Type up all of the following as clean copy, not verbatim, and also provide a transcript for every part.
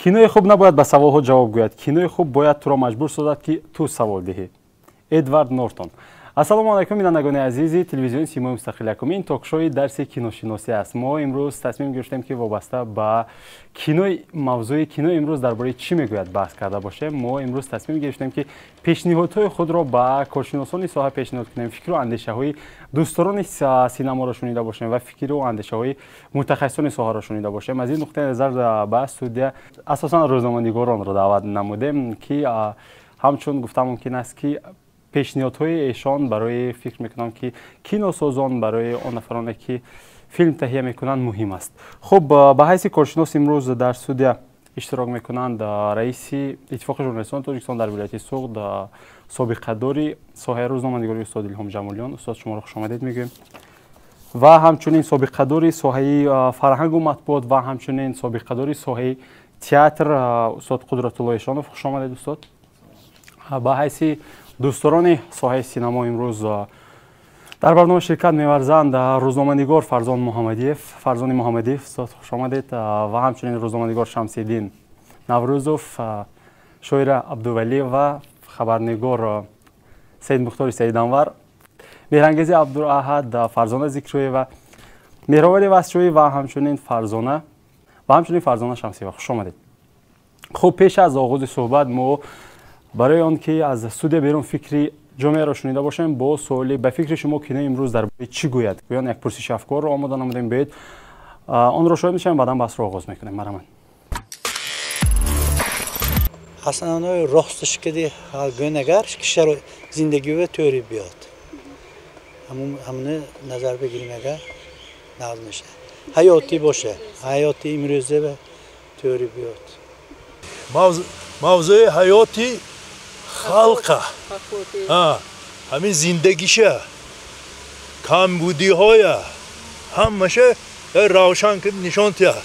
кинои хуб набояд ба саволҳо ҷавоб гӯяд. Кинои хуб бояд туро маҷбур созад ки ту савол диҳӣ. Эдвард Нортон. Ассалому алайкум бинандагони азизи телевизиони Симои Мустақил якум. Ин токшои дарси киношиносӣ аст. Мо имрӯз тасмим гирифтем ки вобаста ба кинои мавзӯи кино имрӯз дар бораи чӣ мегӯяд баҳс карда бошем. Мо имрӯз тасмим гирифтем ки пешниҳодҳои худро ба коршиносони соҳа пешниҳод кунем, фикру андешаҳои дӯстдорони синаморо шунида бошем ва фикру андешаҳои мутахассисони соҳаро шунида бошем. Аз ин нуқтаи назар ба студия асосан рӯзноманигоронро даъват намудем ки ҳамчун гуфта мумкин аст ки пешниҳодҳои эшон барои фикр мекунам ки киносозон барои он нафароне ки филм таҳия мекунанд муҳим аст. Хуб, ба ҳайси коршинос имрӯз дар студия иштирок мекунанд раиси иттифоқи журналистони Тоҷикистон дар вилояти Суғд, собиқадори соҳаи рӯзноманигорӣ устод Илҳом Ҷамолиён. Устод, шуморо хушомадед мегӯем. Ва ҳамчунин собиқадори соҳаи фарҳангу матбуот ва ҳамчунин собиқадори соҳаи театр устод Қудратулло Эшонов. Хушомадед устод. Ба ҳайси дӯстдорони соҳаи синамо имрӯз дар барнома ширкат меварзанд рӯзноманигор Фарзони Муҳаммадиев. Устод, хушомадед. Ва ҳамчунин рӯзноманигор Шамсиддин Наврӯзов, шоира Абдувалиева, хабарнигор Саидмухтори Саиданвар, меҳрангези Абдуаҳад Фарзона Зикрӯева, Меҳровали Васҷоӣ ва ҳамчунин Фарзона Шамсиева. Хушомадед. хуб, пеш аз оғози суҳбат мо барои он ки аз студия берун фикри ҷомеаро шунида бошем, бо суоли ба фикри шумо кино имрӯз дар бораи чӣ гӯяд? Гӯён як пурсиши афкорро омода намудем, биёед онро шоҳид мешавем, баъдан баҳсро оғоз мекунем. Мараман. Асанои ростишкади гӯнагар кишаро зиндагиё тӯри биёд. Ҳамни назар бигирим агар нағз меша. Ҳаётӣ боша, ҳаёти имрӯза ва тӯри биёд. мавзӯи ҳаёти халқа, ҳамин зиндагиша, камбудиҳоя ҳамаша равшан кид нишон диҳад.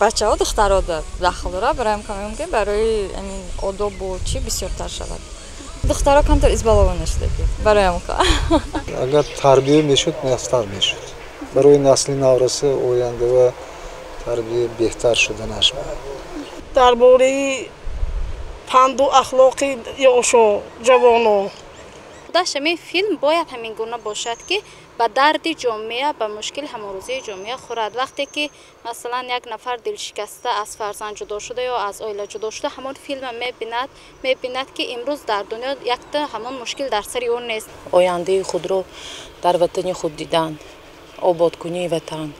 бачаҳо духтарода дахл дора бароям камем ки барои амин одобу чи бисёртар шавад. Духтаро камтар избалова нешуда ки бароям ка. Агар тарбия мешуд, мехтар мешуд. Барои насли навраси оянда ва тарбия беҳтар шуда нашавад. дар бораи панду ахлоқи ёшо ҷавоно. худашами филм бояд ҳамин гуна бошад ки ба дарди ҷомеа, ба мушкили ҳаморӯзии ҷомеа хӯрад. вақте ки масалан як нафар дилшикаста аз фарзанд ҷудо шуда ё аз оила ҷудо шуда ҳамон филма мебинад ки имрӯз дар дунё якта ҳамон мушкил дар сари он нест. ояндаи худро дар ватани худ дидан, ободкунии ватан,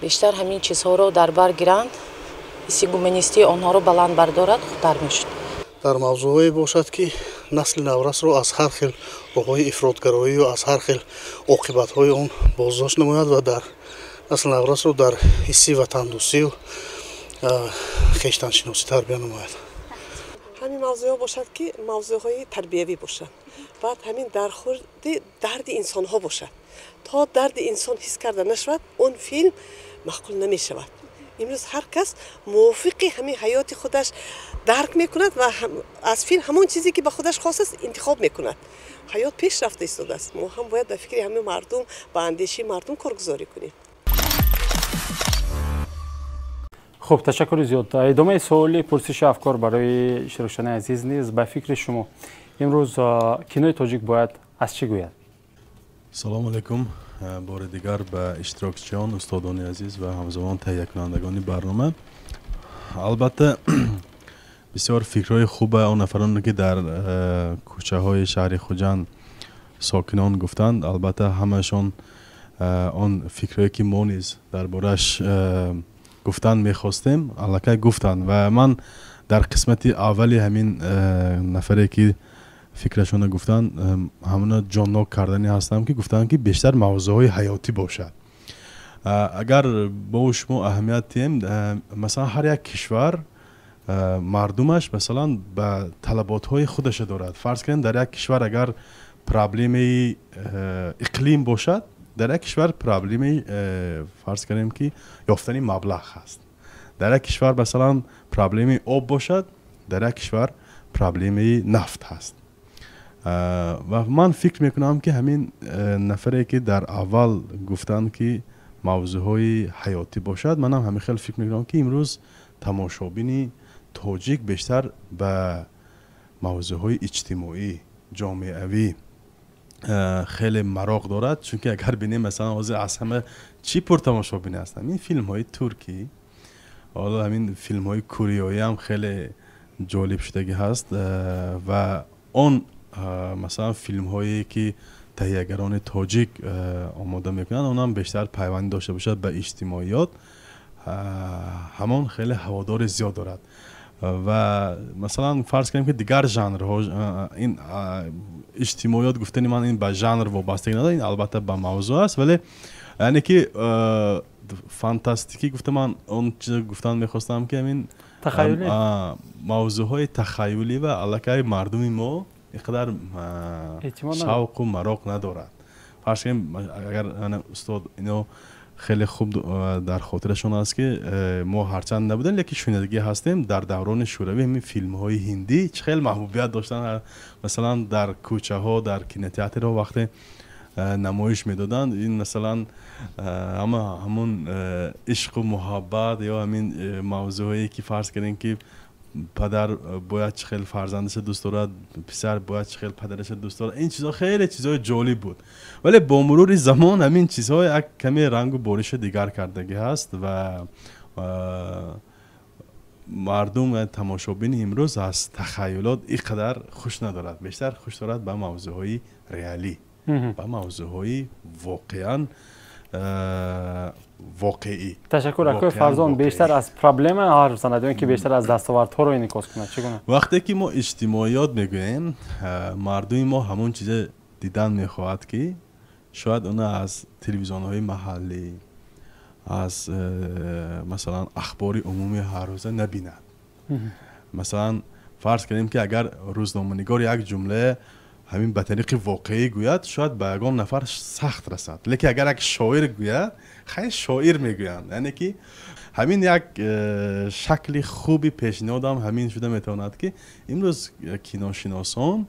бештар ҳамин чизҳоро дар бар гиранд, ҳисси гуманистии онҳоро баланд бардорад, худтар мешуд. дар мавзӯъе бошад ки насли наврасро аз ҳар хел оғои ифротгароӣ ё аз ҳар хел оқибатҳои он боздошт намояд ва дар насли наврасро дар ҳисси ватандӯстию хештаншиносӣ тарбия намояд. ҳамин мавзӯъҳо бошад ки мавзӯъҳои тарбиявӣ бошад. баъд ҳамин дархӯрди дарди инсонҳо бошад. то дарди инсон ҳис карда нашавад, он филм мақбул намешавад. имрӯз ҳар кас мувофиқи ҳамин ҳаёти худаш дарк мекунад ва аз филм ҳамон чизе ки ба худаш хос аст интихоб мекунад. ҳаёт пеш рафта истодааст. мо ҳам бояд ба фикри ҳамин мардум, ба андешаи мардум коргузорӣ кунем. хуб, ташаккури зиёд. идомаи суоли пурсиши афкор барои иштирокшавандаи азиз низ ба фикри шумо имрӯз кинои тоҷик бояд аз чӣ гӯяд? салому алайкум. бори дигар ба иштирокчиён, устодони азиз ва ҳамзамон таҳия кунандагони барнома. албатта бисёр фикрҳои хуба он нафароне ки дар кӯчаҳои шаҳри Хуҷанд сокинон гуфтанд, албатта ҳамаашон он фикрҳое ки мо низ дар борааш гуфтан мехостем, аллакай гуфтанд ва ман дар қисмати аввали ҳамин нафаре ки фикрашона гуфтанд ҳамона ҷоннок кардани ҳастам ки гуфтанд ки бештар мавзӯъҳои ҳаётӣ бошад. агар бо шумо аҳамият диҳем, масалан ҳар як кишвар мардумаш масалан ба талаботҳои худаша дорад. фарз кунем дар як кишвар агар проблемаи иқлим бошад, дар як кишвар проблемаи фарз кунем ки ёфтани маблағ ҳаст. дар як кишвар масалан проблемаи об бошад, дар як кишвар проблемаи нафт ҳаст. ва ман фикр мекунам ки ҳамин нафаре ки дар аввал гуфтанд ки мавзӯъҳои ҳаётӣ бошад, манам ҳамин хел фикр мекунам ки имрӯз тамошобини тоҷик бештар ба мавзӯъҳои иҷтимоӣ ҷомеавӣ хеле мароғ дорад, чунки агар бинем масалан ҳозир аз ҳама чӣ пуртамошобин ҳастанд? Ин филмҳои туркӣ, ҳоло ҳамин филмҳои кӯриёӣ ҳам хеле ҷолиб шудагӣ ҳаст ва он масалан филмҳое ки таҳиягарони тоҷик омода мекунанд, он ҳам бештар пайванд дошта бошад ба иҷтимоиёт, ҳамон хеле ҳаводори зиёд дорад. ва масалан фарз кардем ки дигар жанрҳо ин иҷтимоиёт гуфтани ман ин ба жанр вобастагӣ надорад, ин албатта ба мавзӯъ аст, вале яъне ки фантастикӣ гуфта ман он чизе гуфтан мехостам ки ҳамин мавзӯъҳои тахайюлӣ ва аллакай мардуми мо иқадар шавқу мароқ надорад. фарз кардем агар устод ино хеле хуб дар хотирашон аст ки мо ҳарчанд набудем, лекин шунидагӣ ҳастем, дар даврони шӯравӣ ҳамин филмҳои ҳиндӣ чӣ хел маҳбубият доштанд. Масалан дар кӯчаҳо, дар кинотеатрҳо вақте намоиш медоданд, ин масалан ҳамон ишқу муҳаббат ё ҳамин мавзӯъҳое ки фарз кардем ки падар бояд чӣ хел фарзандаша дӯст дорад, писар бояд чӣ хел падараша дӯст дорад, ин чизҳо хеле чизҳои ҷолиб буд. Вале бо мурури замон ҳамин чизҳо як каме рангу бориша дигар кардагӣ ҳаст ва мардум тамошобини имрӯз аз тахайюлот иқадар хуш надорад, бештар хуш дорад ба мавзӯъҳои реалӣ, ба мавзӯъҳои воқеан воқеӣ. Ташаккур акои Фарзон, бештар аз проблема ҳарф занад ё ин ки бештар аз дастовардҳоро инъикос кунад? Чӣ гуна? вақте ки мо иҷтимоиёт мегӯем, мардуми мо ҳамон чизе дидан мехоҳад ки шояд оно аз телевизионҳои маҳаллӣ, аз масалан ахбори умуми ҳаррӯза набинад. Масалан фарз кардем ки агар рӯзноманигор як ҷумла ҳамин ба тариқи воқеӣ гӯяд, шояд ба ягон нафар сахт расад, лекин агар як шоир гӯяд, хай шоир мегӯянд. яъне ки ҳамин як шакли хуби пешниҳодам ҳамин шуда метавонад ки имрӯз киношиносон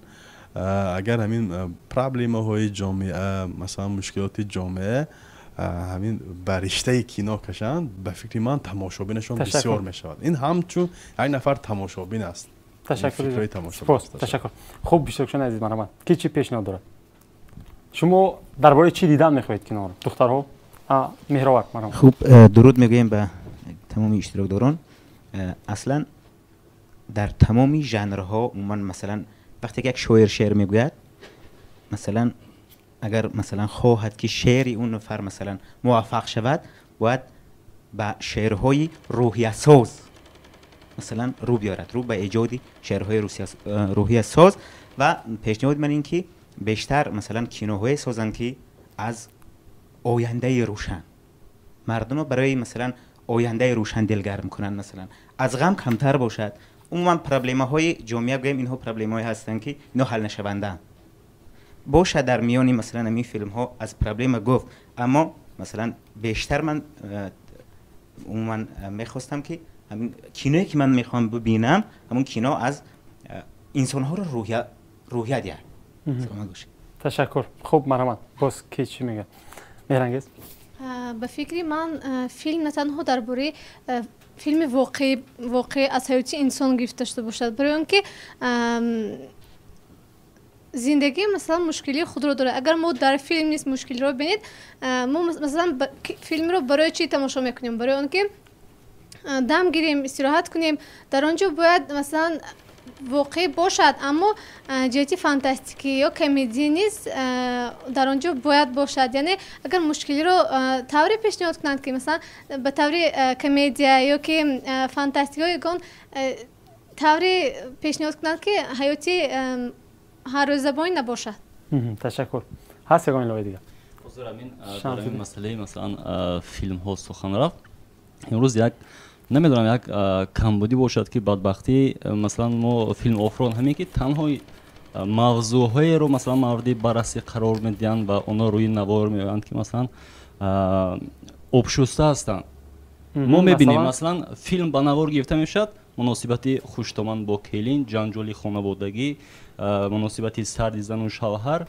агар ҳамин проблемаҳои ҷомеа, масалан мушкилоти ҷомеа ҳамин ба риштаи кино кашанд, ба фикри ман тамошобинашон бисёр мешавад. ин ҳамчун як нафар тамошобин аст. Ташаккур. Хуб, биштаркушон азиз марҳамат. Ки чӣ пешниҳод дорад? Шумо дар бораи чӣ дидан мехоҳед киноро? Духтарҳо? Меҳровар, марҳамат. Хуб, дуруд мегӯем ба тамоми иштирокдорон. Аслан дар тамоми жанрҳо умуман масалан вақте ки як шоир шеър мегӯяд, масалан агар масалан хоҳад ки шеъри он нафар масалан муваффақ шавад, бояд ба шеърҳои рӯҳиясоз масалан рӯ биёрад, рӯ ба эҷоди шеърҳои рӯҳиясоз. ва пешниҳоди ман ин ки бештар масалан киноҳое созанд ки аз ояндаи рӯшан, мардумро барои масалан ояндаи рӯшан дилгарм кунанд, масалан аз ғам камтар бошад. умуман проблемаҳои ҷомеа гӯем инҳо проблемаҳое ҳастанд ки инҳо ҳал нашавандаанд. бошад дар миёни масалан ҳамин филмҳо аз проблема гуфт, аммо масалан бештар ман умуман мехостам ки ҳамин киное ки ман мехоҳам бибинам, ҳамон кино аз инсонҳоро рӯҳият диҳад. Ташаккур. Хуб, марҳамат. Боз ки чӣ мегӯяд? Меҳрангез? ба фикри ман филм на танҳо дар бораи филми воқеӣ аз ҳаёти инсон гирифта шуда бошад, барои он ки зиндагӣ масалан мушкилии худро дорад. агар мо дар филм низ мушкилиро бинед, мо масалан филмро барои чӣ тамошо мекунем? барои он ки дам гирем, истироҳат кунем. дар он ҷо бояд масалан воқеӣ бошад, аммо ҷиҳати фантастикӣ ё комедия низ дар он ҷо бояд бошад. яъне агар мушкилиро тавре пешниҳод кунанд ки масалан ба таври комедия ё ки фантастика ягон тавре пешниҳод кунанд ки ҳаёти ҳаррӯзабонӣ набошад. Ташаккур. ҳаст ягон иловаи дигар? ҳозир ҳамин дар ин масъалаи масалан филмҳо сухан рафт. имрӯз як намедонам як камбудӣ бошад ки бадбахтӣ масалан мо филм офрон ҳамин ки танҳо мавзӯъҳоеро масалан мавриди баррасӣ қарор медиҳанд ва онро рӯи навор меоянд ки масалан обшуста ҳастанд. мо мебинем масалан филм ба навор гирифта мешавад, муносибати хуштоманд бо келин, ҷанҷоли хонаводагӣ, муносибати сарди зану шавҳар.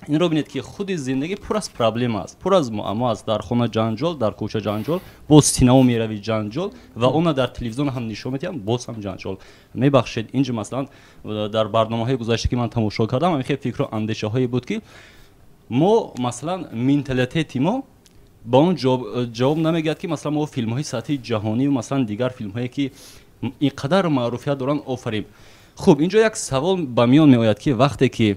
این رو بینید که خود زندگی پر از پرابلم است، پر از معما است. در خانه جنجال، در کوچه جنجال، باز سینما میروی جنجال و اون در تلویزیون هم نشون میدن، باز هم جنجال. میبخشید اینجا مثلا در برنامه‌های گذشته که من تماشا کردم همین فکر و اندیشه هایی بود که ما مثلا منتالیته ما با اون جواب نمیگید که مثلا ما فیلم های سطحی جهانی و مثلا دیگر فیلم هایی که اینقدر معروفیت دارن آفریم. خب اینجا یک سوال به میان میآید که وقتی که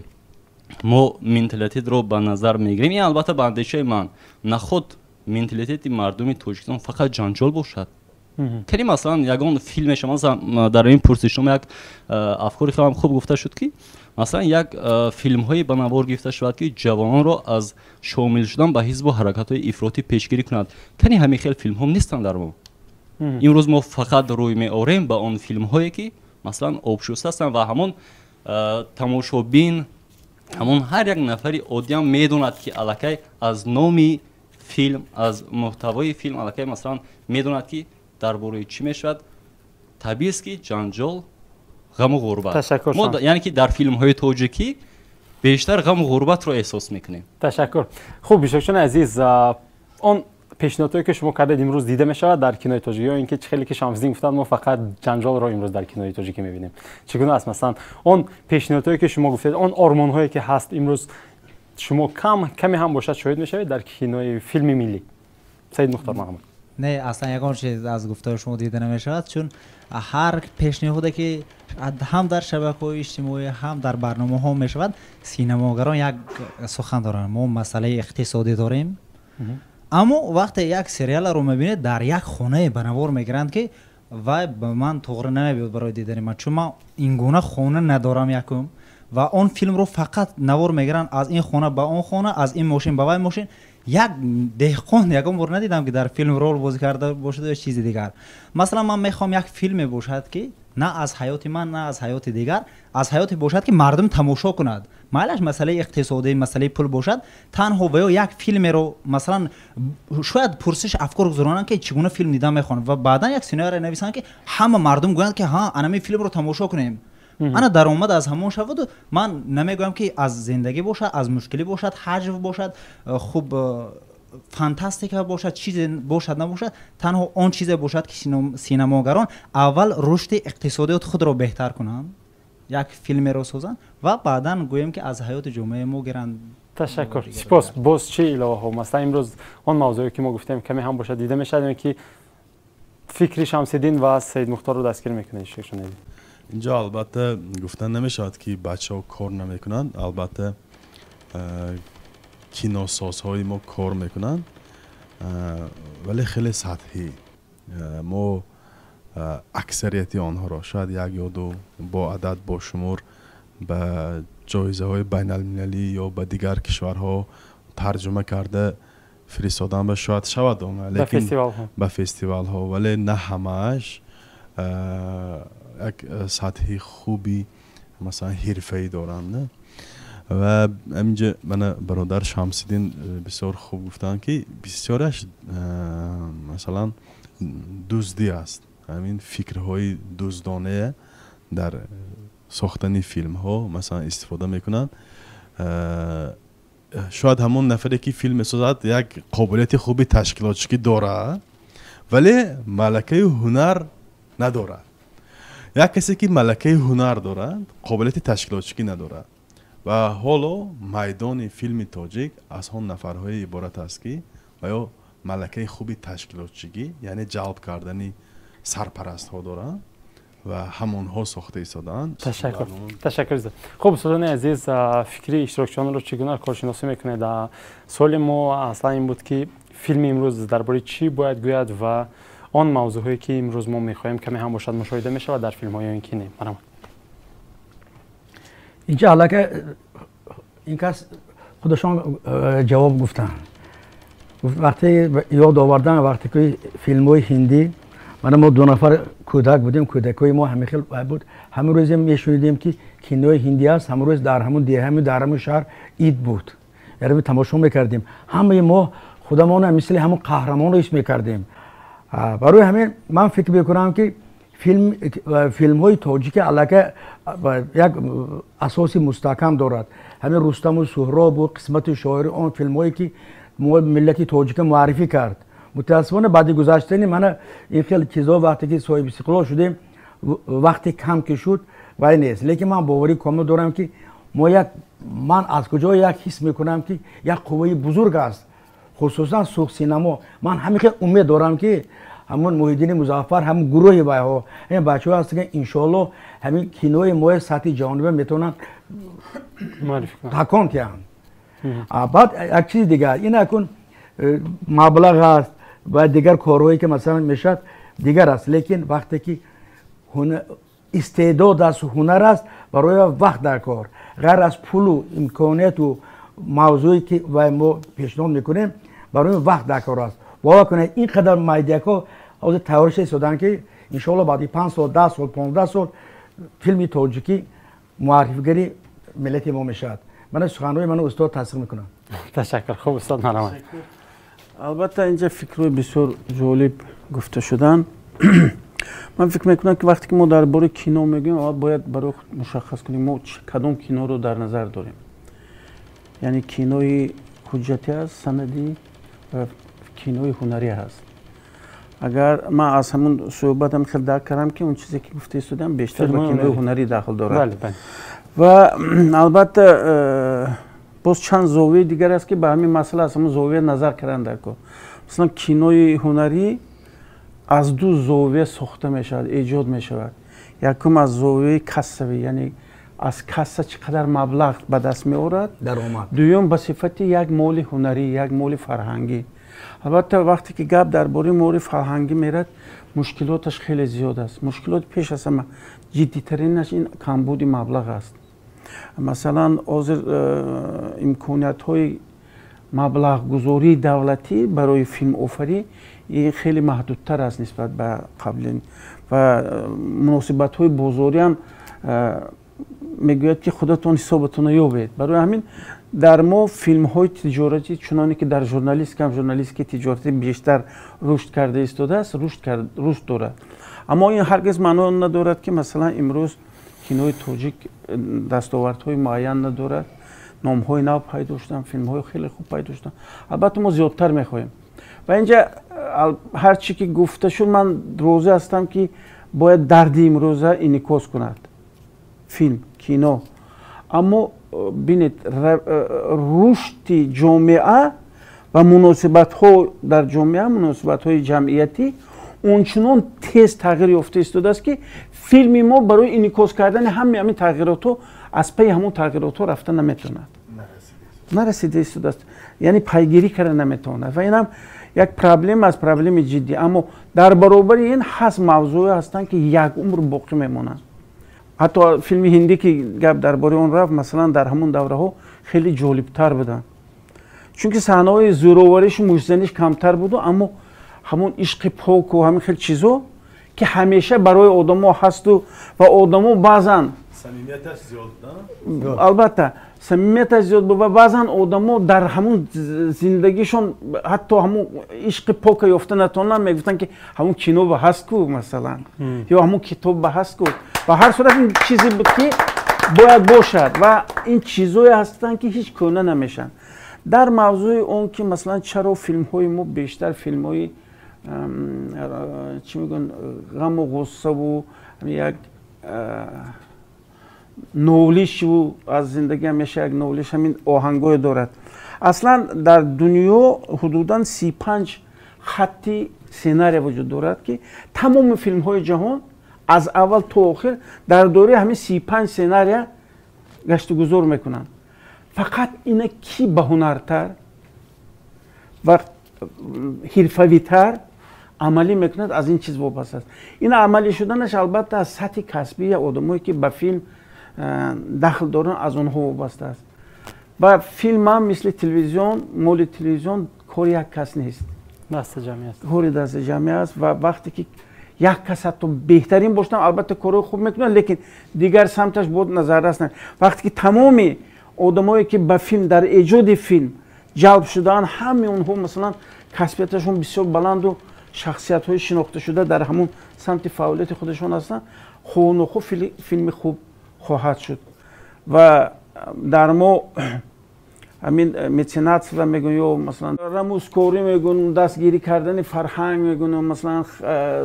ما منتالیته رو به نظر میگیریم، این البته به اندیشه من نخود منتالیته مردم تاجیکستان فقط جنجال باشد. کلی مثلا یگان فیلم شما در این پرسش شما یک افکاری خیلی خوب گفته شد که مثلا یک فیلم های به نوار گرفته شود که جوانان را از شامل شدن به حزب و حرکت های افراطی پیشگیری کند. کلی همین خیلی فیلم هم نیستن در ما. امروز ما فقط روی می آوریم به آن فیلم هایی که مثلا آبشوسته هستن و همون تماشابین، همون هر یک نفری عادی میدوند که الکی از نامی فیلم، از محتوای فیلم الکی مثلا میدوند که درباره چی میشود. طبیعی است که جنجال، غم و غربت. تشکر. ما یعنی که در فیلم های تاجیکی بیشتر غم و غربت رو احساس میکنیم. تشکر. خوب بیشتر عزیز، اون پیشنهادی که شما کردید امروز دیده میشود در کینوی تاجیکی یا اینکه خیلی که شمس‌دین گفتن ما فقط جنجال رو امروز در کینوی تاجیکی میبینیم؟ چگونه است مثلا اون پیشنهادی که شما گفتید، اون آرمان هایی که هست امروز شما کمی هم باشد شاهد میشوید در کینوی فیلم ملی؟ سید مختار محمد. نه اصلا یگان چیز از گفتار شما دیده نمیشود، چون هر پیشنهادی که هم در شبکه‌های اجتماعی هم در برنامه ها میشود، سینماگران یک سخن دارن. ما مسئله اقتصادی داریم، اما وقتی یک سریال رو میبینید در یک خانه بنوار میگیرند که وای به من طور نمیاد برای دیدن من، چون من این گونه خانه ندارم یکم، و اون فیلم رو فقط نوار میگیرن از این خانه به اون خانه، از این ماشین به اون ماشین. یک دهقان یکم بار ندیدم که در فیلم رول بازی کرده باشد یا چیز دیگر. مثلا من میخوام یک فیلم باشد که نه از حیات من نه از حیات دیگر، از حیات باشد که مردم تماشا کند. معلش مسئله اقتصادی، مسئله پول باشد، تنها و یک فیلم رو مثلا شاید پرسش افکار گذارانن که چگونه فیلم دیدن میخوان و بعدا یک سیناریو نویسن که همه مردم گویند که ها انا می فیلم رو تماشا کنیم. انا درآمد از همون شود و من نمیگم که از زندگی باشد، از مشکلی باشد، حجو باشد، خوب فانتاستیک باشد، چیز باشد نباشد، تنها اون چیز باشد که سینماگران اول رشد اقتصادی خود را بهتر کنند، یک فیلم رو سازند و بعدا گویم که از حیات جامعه ما گیرند. تشکر. سپاس. باز چه الهه ها مثلا امروز اون موضوعی که ما گفتیم کمی هم باشد دیده میشد که فکری شمس‌الدین و سید مختار رو دستگیر میکنه. شکر. اینجا البته گفتن نمیشود که بچه‌ها کار نمیکنند، البته کینوسازهای ما کار میکنند ولی خیلی سطحی. ما اکثریتی آنها را شاید یک یا دو با عدد با شمار به جایزه های بین المللی یا به دیگر کشورها ترجمه کرده فرستادن به شاید شود لیکن به فستیوال ها ولی نه همش یک سطح خوبی مثلا حرفه‌ای دارند. نه و همینجا من برادر شمس‌الدین بسیار خوب گفتن که بسیارش مثلا دزدی است، همین فکرهای دزدانه در ساختن فیلم ها مثلا استفاده میکنن. شاید همون نفری که فیلم میسازد یک قابلیت خوبی تشکیلاتچی داره ولی ملکه هنر نداره. یک کسی که ملکه هنر داره قابلیت تشکیلاتچی نداره و حالا میدان فیلم تاجیک از هم نفرهای عبارت است که آیا ملکه خوبی تشکیلاتچی یعنی جلب کردنی سرپرست ها دارن و همونها ساخته ایستادن. تشکر. تشکر. خب سلطان عزیز، فکری اشتراکچیان رو چگونه کارشناسی میکنه؟ در سوال ما اصلا این بود که فیلم امروز درباره چی باید گوید و آن موضوعی که امروز ما میخوایم کمی هم باشد مشاهده میشه و در فیلم های این کینه. مرحبا. اینجا علاقه این کس خودشان جواب گفتن. وقتی یاد آوردن وقتی که فیلم های هندی ما دو نفر کودک بودیم، کودکای ما همه خیلی بود، همون روز میشنیدیم که کینوی هندی است، همون روز در همون دیه در همون شهر عید بود، یعنی تماشا میکردیم، همه ما خودمان مثل همون قهرمان رو حس میکردیم. برای همین من فکر میکنم که فیلم‌های تاجیک علاقه یک اساسی مستحکم دارد. همین رستم و سهراب و قسمت شاعری آن فیلم‌هایی که ملت تاجیک معرفی کرد. متاسفانه بعد گذشتن من این خیلی چیزا وقتی که صاحب استقلال شدیم وقتی کم که شد وای نیست. لیکن من باوری کامل دارم که من از کجا یک حس میکنم که یک قوه بزرگ است، خصوصا سوخ سینما. من همین خیلی امید دارم که همون محیدین مظفر، همون گروه بایها، این بچه‌ها هست که انشالله همین کینوی ما سطح جهانی میتونن تکان کنن. بعد یک چیز دیگر این اکن مبلغ است و دیگر کارهایی که مثلا میشد دیگر است، لیکن وقتی که استعداد است و هنر است برای وقت در کار، غیر از پول و امکانات و موضوعی که ما پیشنهاد میکنیم برای وقت در کار است. باور کنید این قدر مایدیکا از تئوریش ایستادن که انشالله بعد 5 سال 10 سال 15 سال فیلم تاجیکی معرفیگری ملت ما میشد. من سخنرانی منو استاد تصدیق میکنم. تشکر. خوب استاد مرحبا. البته اینجا فکرهای بسیار جالب گفته شدن. من فکر میکنم که وقتی که ما درباره کینو میگیم باید برای مشخص کنیم ما کدام کینو رو در نظر داریم. یعنی کینوی حجتی است، سندی و کینوی هنری هست. اگر من از همون صحبتم خیلی درک کردم که اون چیزی که گفته استادم بیشتر به کینوی هنری داخل دارد. و البته باز چند زاویه دیگر است که به همین مسئله از همون زاویه نظر کردن در کار. مثلا کینوی هنری از دو زاویه ساخته می شود، ایجاد می شود. یکم از زاویه کسبی، یعنی از کسب چقدر مبلغ به دست می آورد. دوم به صفت یک مال هنری، یک مال فرهنگی. البته وقتی که گپ درباره مال فرهنگی میرد مشکلاتش خیلی زیاد است. مشکلات پیش از همه جدی‌ترینش این کمبود مبلغ است. مثلا از امکانات های مبلغ گذاری دولتی برای فیلم آفری خیلی محدودتر است نسبت به قبل و مناسبت های بازاری هم میگوید که خودتون حسابتون رو یابید. برای همین در ما فیلم های تجارتی چنانی که در ژورنالیستیک تجارتی بیشتر رشد کرده ایستاده است، رشد دارد. اما این هرگز معنی ندارد که مثلا امروز کینوی تاجیک دستاوردهای معین ندارد. نام‌های نو پیدا شدن، فیلم‌های خیلی خوب پیدا شدن. البته ما زیادتر می‌خوایم. و اینجا هر چی که گفته شد من راضی هستم که باید درد امروزه انعکاس کند. فیلم، کینو. اما ببینید رشد جامعه و مناسبت‌ها در جامعه، مناسبت‌های جمعیتی اونچنان تیز تغییر یافته ایستاده است که فیلم ما برای انعکاس کردن همین تغییرات از پی همون تغییرات رفتن نمیتوند. نرسیده ایستاده است. یعنی پیگیری کردن نمیتواند و این هم یک پرابلم از پرابلم جدی. اما در برابر این هست موضوع هستند که یک عمر باقی میمونند. حتی فیلم هندی که گپ درباره اون رفت مثلا در همون دوره ها خیلی جالبتر بودن، چون که صحنه های زوروریش و مجزنیش کمتر بود، اما همون عشق پاک و همین خیلی چیزا که همیشه برای آدما هست و آدما بعضن صمیمیتش زیاد نه؟ البته صمیمیتش زیاد بود و بعضن آدما در همون زندگیشون حتی همون عشق پاک یافته نتونن، میگفتن که همون کینو به هست کو مثلا یا همون کتاب به هست کو. و هر صورت این چیزی بود که باید باشد و این چیزایی هستن که هیچ کنه نمیشن. در موضوع اون که مثلا چرا فیلم های ما بیشتر فیلم های چی میگن غم و غصه و یک نولیش و از زندگی همیشه یک نولیش همین آهنگای دارد. اصلا در دنیا حدوداً 35 خطی سیناری وجود دارد که تمام فیلم های جهان از اول تا آخر در دوره همین 35 سیناری گشت و گذار میکنن. فقط اینه کی به هنرتر و حرفه‌ای‌تر عملی میکند از این چیز وابسته است. این عملی شدنش البته از سطح کسبی یا آدمایی که به فیلم دخل دارن از اونها وابسته است. و فیلم هم مثل تلویزیون، مال تلویزیون کار یک کس نیست، دست جمعی است. کار دست جمعی است و وقتی که یک کس تو بهترین باشن البته کارو خوب میکنن، لیکن دیگر سمتش بود نظر رسن. وقتی که تمامی آدمایی که به فیلم در ایجاد فیلم جلب شدن همه اونها مثلا کسبیتشون بسیار بلند و شخصیت‌های شناخته شده در همون سمت فعالیت خودشون هستن خونخو فیلم خوب خواهد شد و در ما همین متنات و میگن مثلا رموزکوری میگن دستگیری کردن فرهنگ میگن مثلا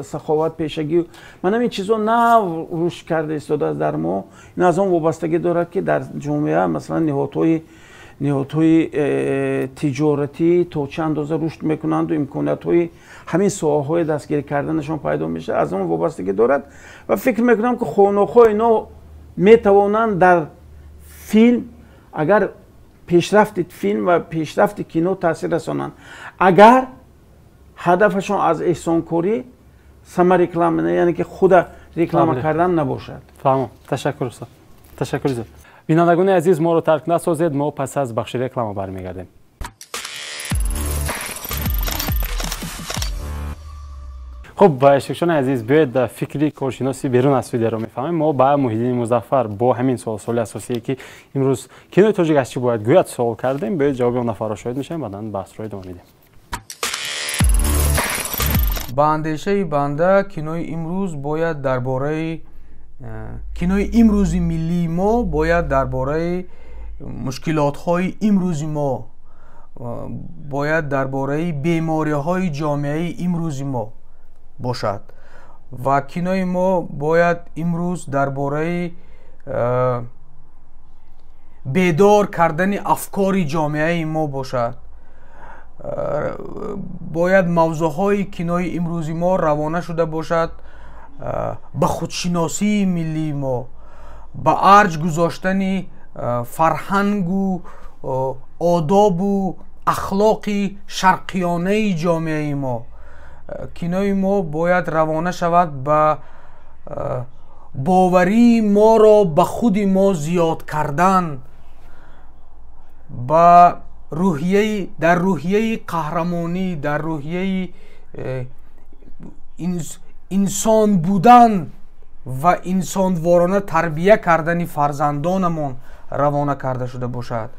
سخاوت پیشگی من این چیزا نه روش کرده ایستاده در ما این از اون وابستگی دارد که در جامعه مثلا نهادهای تجارتی تا چند اندازه رشد میکنند و امکانات‌های همین ساحه‌های دستگیری کردنشون پیدا میشه از اون وابستگی دارد و فکر میکنم که خونخو اینا میتوانند در فیلم اگر پیشرفت فیلم و پیشرفت کینو تاثیر رسانند اگر هدفشون از احسانکاری ثمر رکلام نه یعنی که خود رکلام کردن نباشد. تمام. تشکر استاد. تشکر زیاد. بینندگان عزیز ما رو ترک نسازید ما پس از بخش رکلام برمیگردیم. خب اشتراکچیان عزیز بیاید فکری کارشناسی بیرون از سویده رو میفهمیم ما با محیدین مظفر با همین سوال اساسی که امروز کینوی تاجیک از چی باید گوید سوال کردیم بیاید جواب اون نفر را شاهد میشیم بعدن بحث رو ادامه میدیم. با اندیشه بنده کینوی امروز باید درباره کینوی امروزی ملی ما باید درباره مشکلات های امروزی ما باید درباره بیماری های جامعه امروزی ما باشد و کینوی ما باید امروز درباره بیدار کردن افکار جامعه ما باشد. باید موضوعهای کینوی امروزی ما روانه شده باشد به خودشناسی ملی ما به ارج گذاشتن فرهنگ و آداب و اخلاق شرقیانه جامعه ما. کینوی ما باید روانه شود به باوری ما را به خود ما زیاد کردن با روحیه در روحیه قهرمانی در روحیه انسان بودن و انسانوارانه تربیه کردن فرزندانمان روانه کرده شده باشد.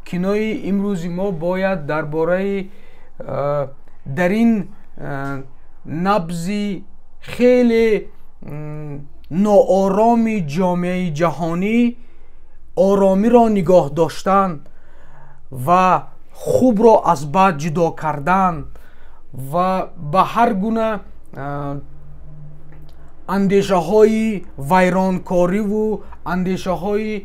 کینوی امروزی ما باید درباره در این نبضی خیلی ناآرام جامعه جهانی آرامی را نگاه داشتن و خوب را از بد جدا کردن و به هر گونه اندیشه های ویرانکاری و اندیشه های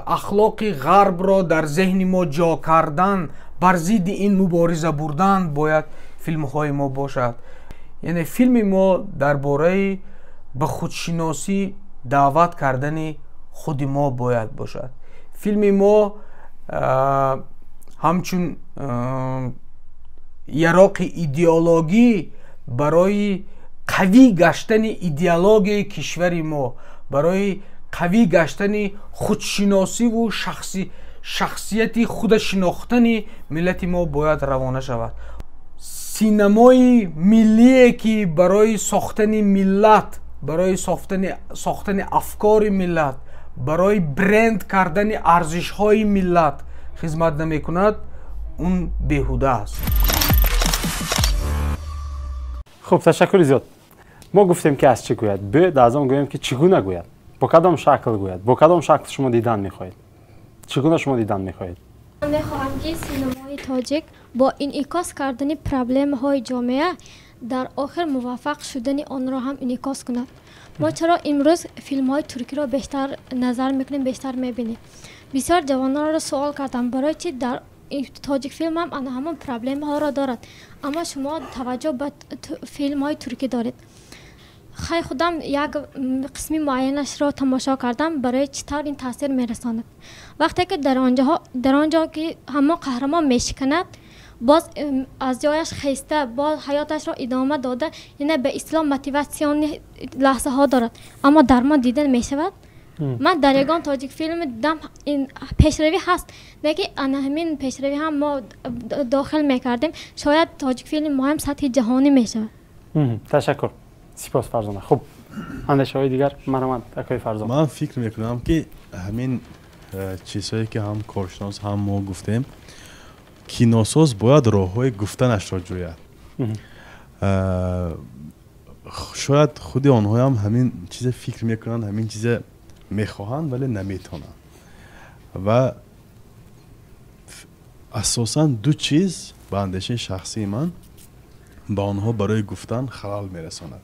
اخلاق غرب را در ذهن ما جا کردن بر ضد این مبارزه بردن باید فیلم های ما باشد. یعنی فیلم ما درباره به خودشناسی دعوت کردن خود ما باید باشد. فیلم ما همچون یراق ایدئولوژی برای قوی گشتن ایدئولوژی کشور ما برای قوی گشتن خودشناسی و شخصیت خود شناختن ملت ما باید روانه شود. سینمای ملی که برای ساختن ملت برای ساختن افکار ملت برای برند کردن ارزش های ملت خدمت نمی کند اون بیهوده است. خب تشکر زیاد. ما گفتیم که از چی گوید بیاید از آن گوییم که چگونه گوید با کدام شکل گوید با کدام شکل شما دیدن میخواهید چگونه شما دیدن میخواهید. من میخواهم که سینمای تاجیک با انعکاس کردن پرابلم های جامعه در آخر موفق شدن آن را هم انعکاس کند. ما چرا امروز فیلم های ترکی را بیشتر نظر میکنیم بیشتر میبینیم. بسیار جوانان را سوال کردم برای چی در تاجیک فیلم هم همون پرابلم ها را دارد اما شما توجه به فیلم های ترکی دارید. خیلی خودم یک قسمی معینش را تماشا کردم برای چطور این تاثیر میرساند. وقتی که در آنجا که همه قهرمان میشکند باز از جایش خسته باز حیاتش را ادامه داده یعنی به اسلام موتیواسیون لحظه ها دارد اما در ما دیدن میشود. من در یگان تاجیک فیلم دیدم این پیشروی هست دیگه همین پیشروی هم ما داخل میکردیم شاید تاجیک فیلم مهم سطح جهانی میشه. تشکر. سپاس فرزانه. خب اندیشه های دیگر من اکای فرزانه. من فکر میکنم که همین چیزهایی که هم کارشناس هم ما گفتیم کیناساز باید راه های گفتنش را جوید شاید خود آنها هم همین چیز فکر میکنن، همین چیز میخواهند ولی نمیتونن. و اساسا دو چیز به اندیشه شخصی من با آنها برای گفتن خلل میرساند.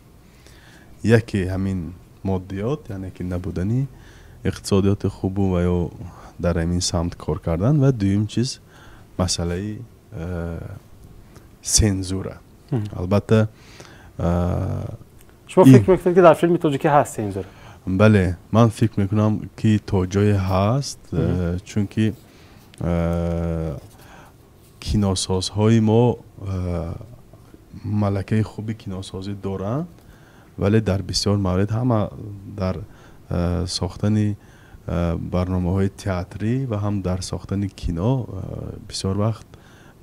یکی همین مادیات، یعنی که نبودنی اقتصادیات خوب و یا در همین سمت کار کردن، و دویم چیز مسئله سنزوره. البته شما فکر میکنید که در فیلم تاجیکی هست سنزور؟ بله، من فکر میکنم که تا جای هست، چون که کیناسازهای ما ملکه خوبی کیناسازی دارن، ولی در بسیار موارد هم در ساختن برنامه های تئاتری و هم در ساختن کینو بسیار وقت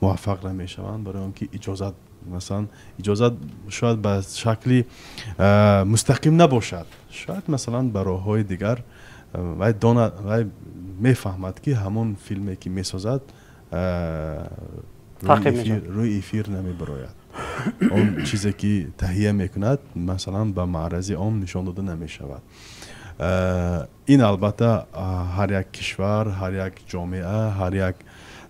موفق نمیشوند، برای آنکه اجازت مثلا اجازت شاید به شکلی مستقیم نباشد، شاید مثلا برای های دیگر و میفهمد که همون فیلمی که میسازد روی افیر نمیبراید. اون چیزی که تهیه میکند مثلا به معرض عام نشان داده نمیشود. این البته هر یک کشور، هر یک جامعه، هر یک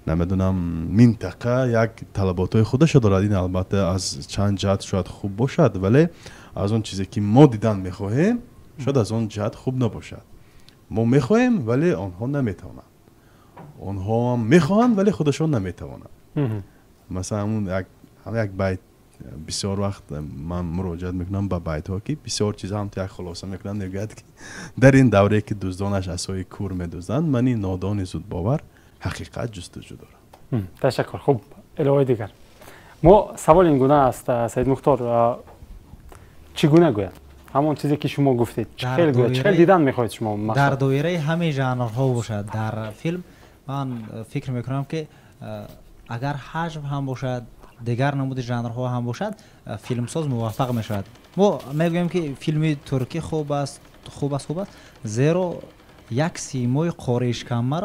نمیدونم منطقه یک طلباتهای خودش دارد. این البته از چند جهت شاید خوب باشد، ولی از اون چیزی که ما دیدن میخواهیم شاید از اون جهت خوب نباشد. ما میخواهیم ولی آنها نمیتوانند، آنها هم میخواهند ولی خودشون نمیتوانند. مثلا همون یک بیت بسیار وقت من مراجعت میکنم به بیت ها که بسیار چیزا هم تو یک خلاصه میکنم، میگوید که در این دوره که دزدانش عصای کور میدزدند، منی نادان زود باور حقیقت جستجو دارم. تشکر. خوب، الهه دیگر ما سوال این گونه است سید مختار، چگونه گوید همون چیزی که شما گفتید، چه دیدن میخواید شما؟ در دایره همه ژانرها باشد در فیلم. من فکر میکنم که اگر حجم هم باشد، دیگر نمود ژانرها هم باشد، فیلمساز موفق میشود. ما میگوییم که فیلم ترکی خوب است، زیرا یک سیمای قریشکمه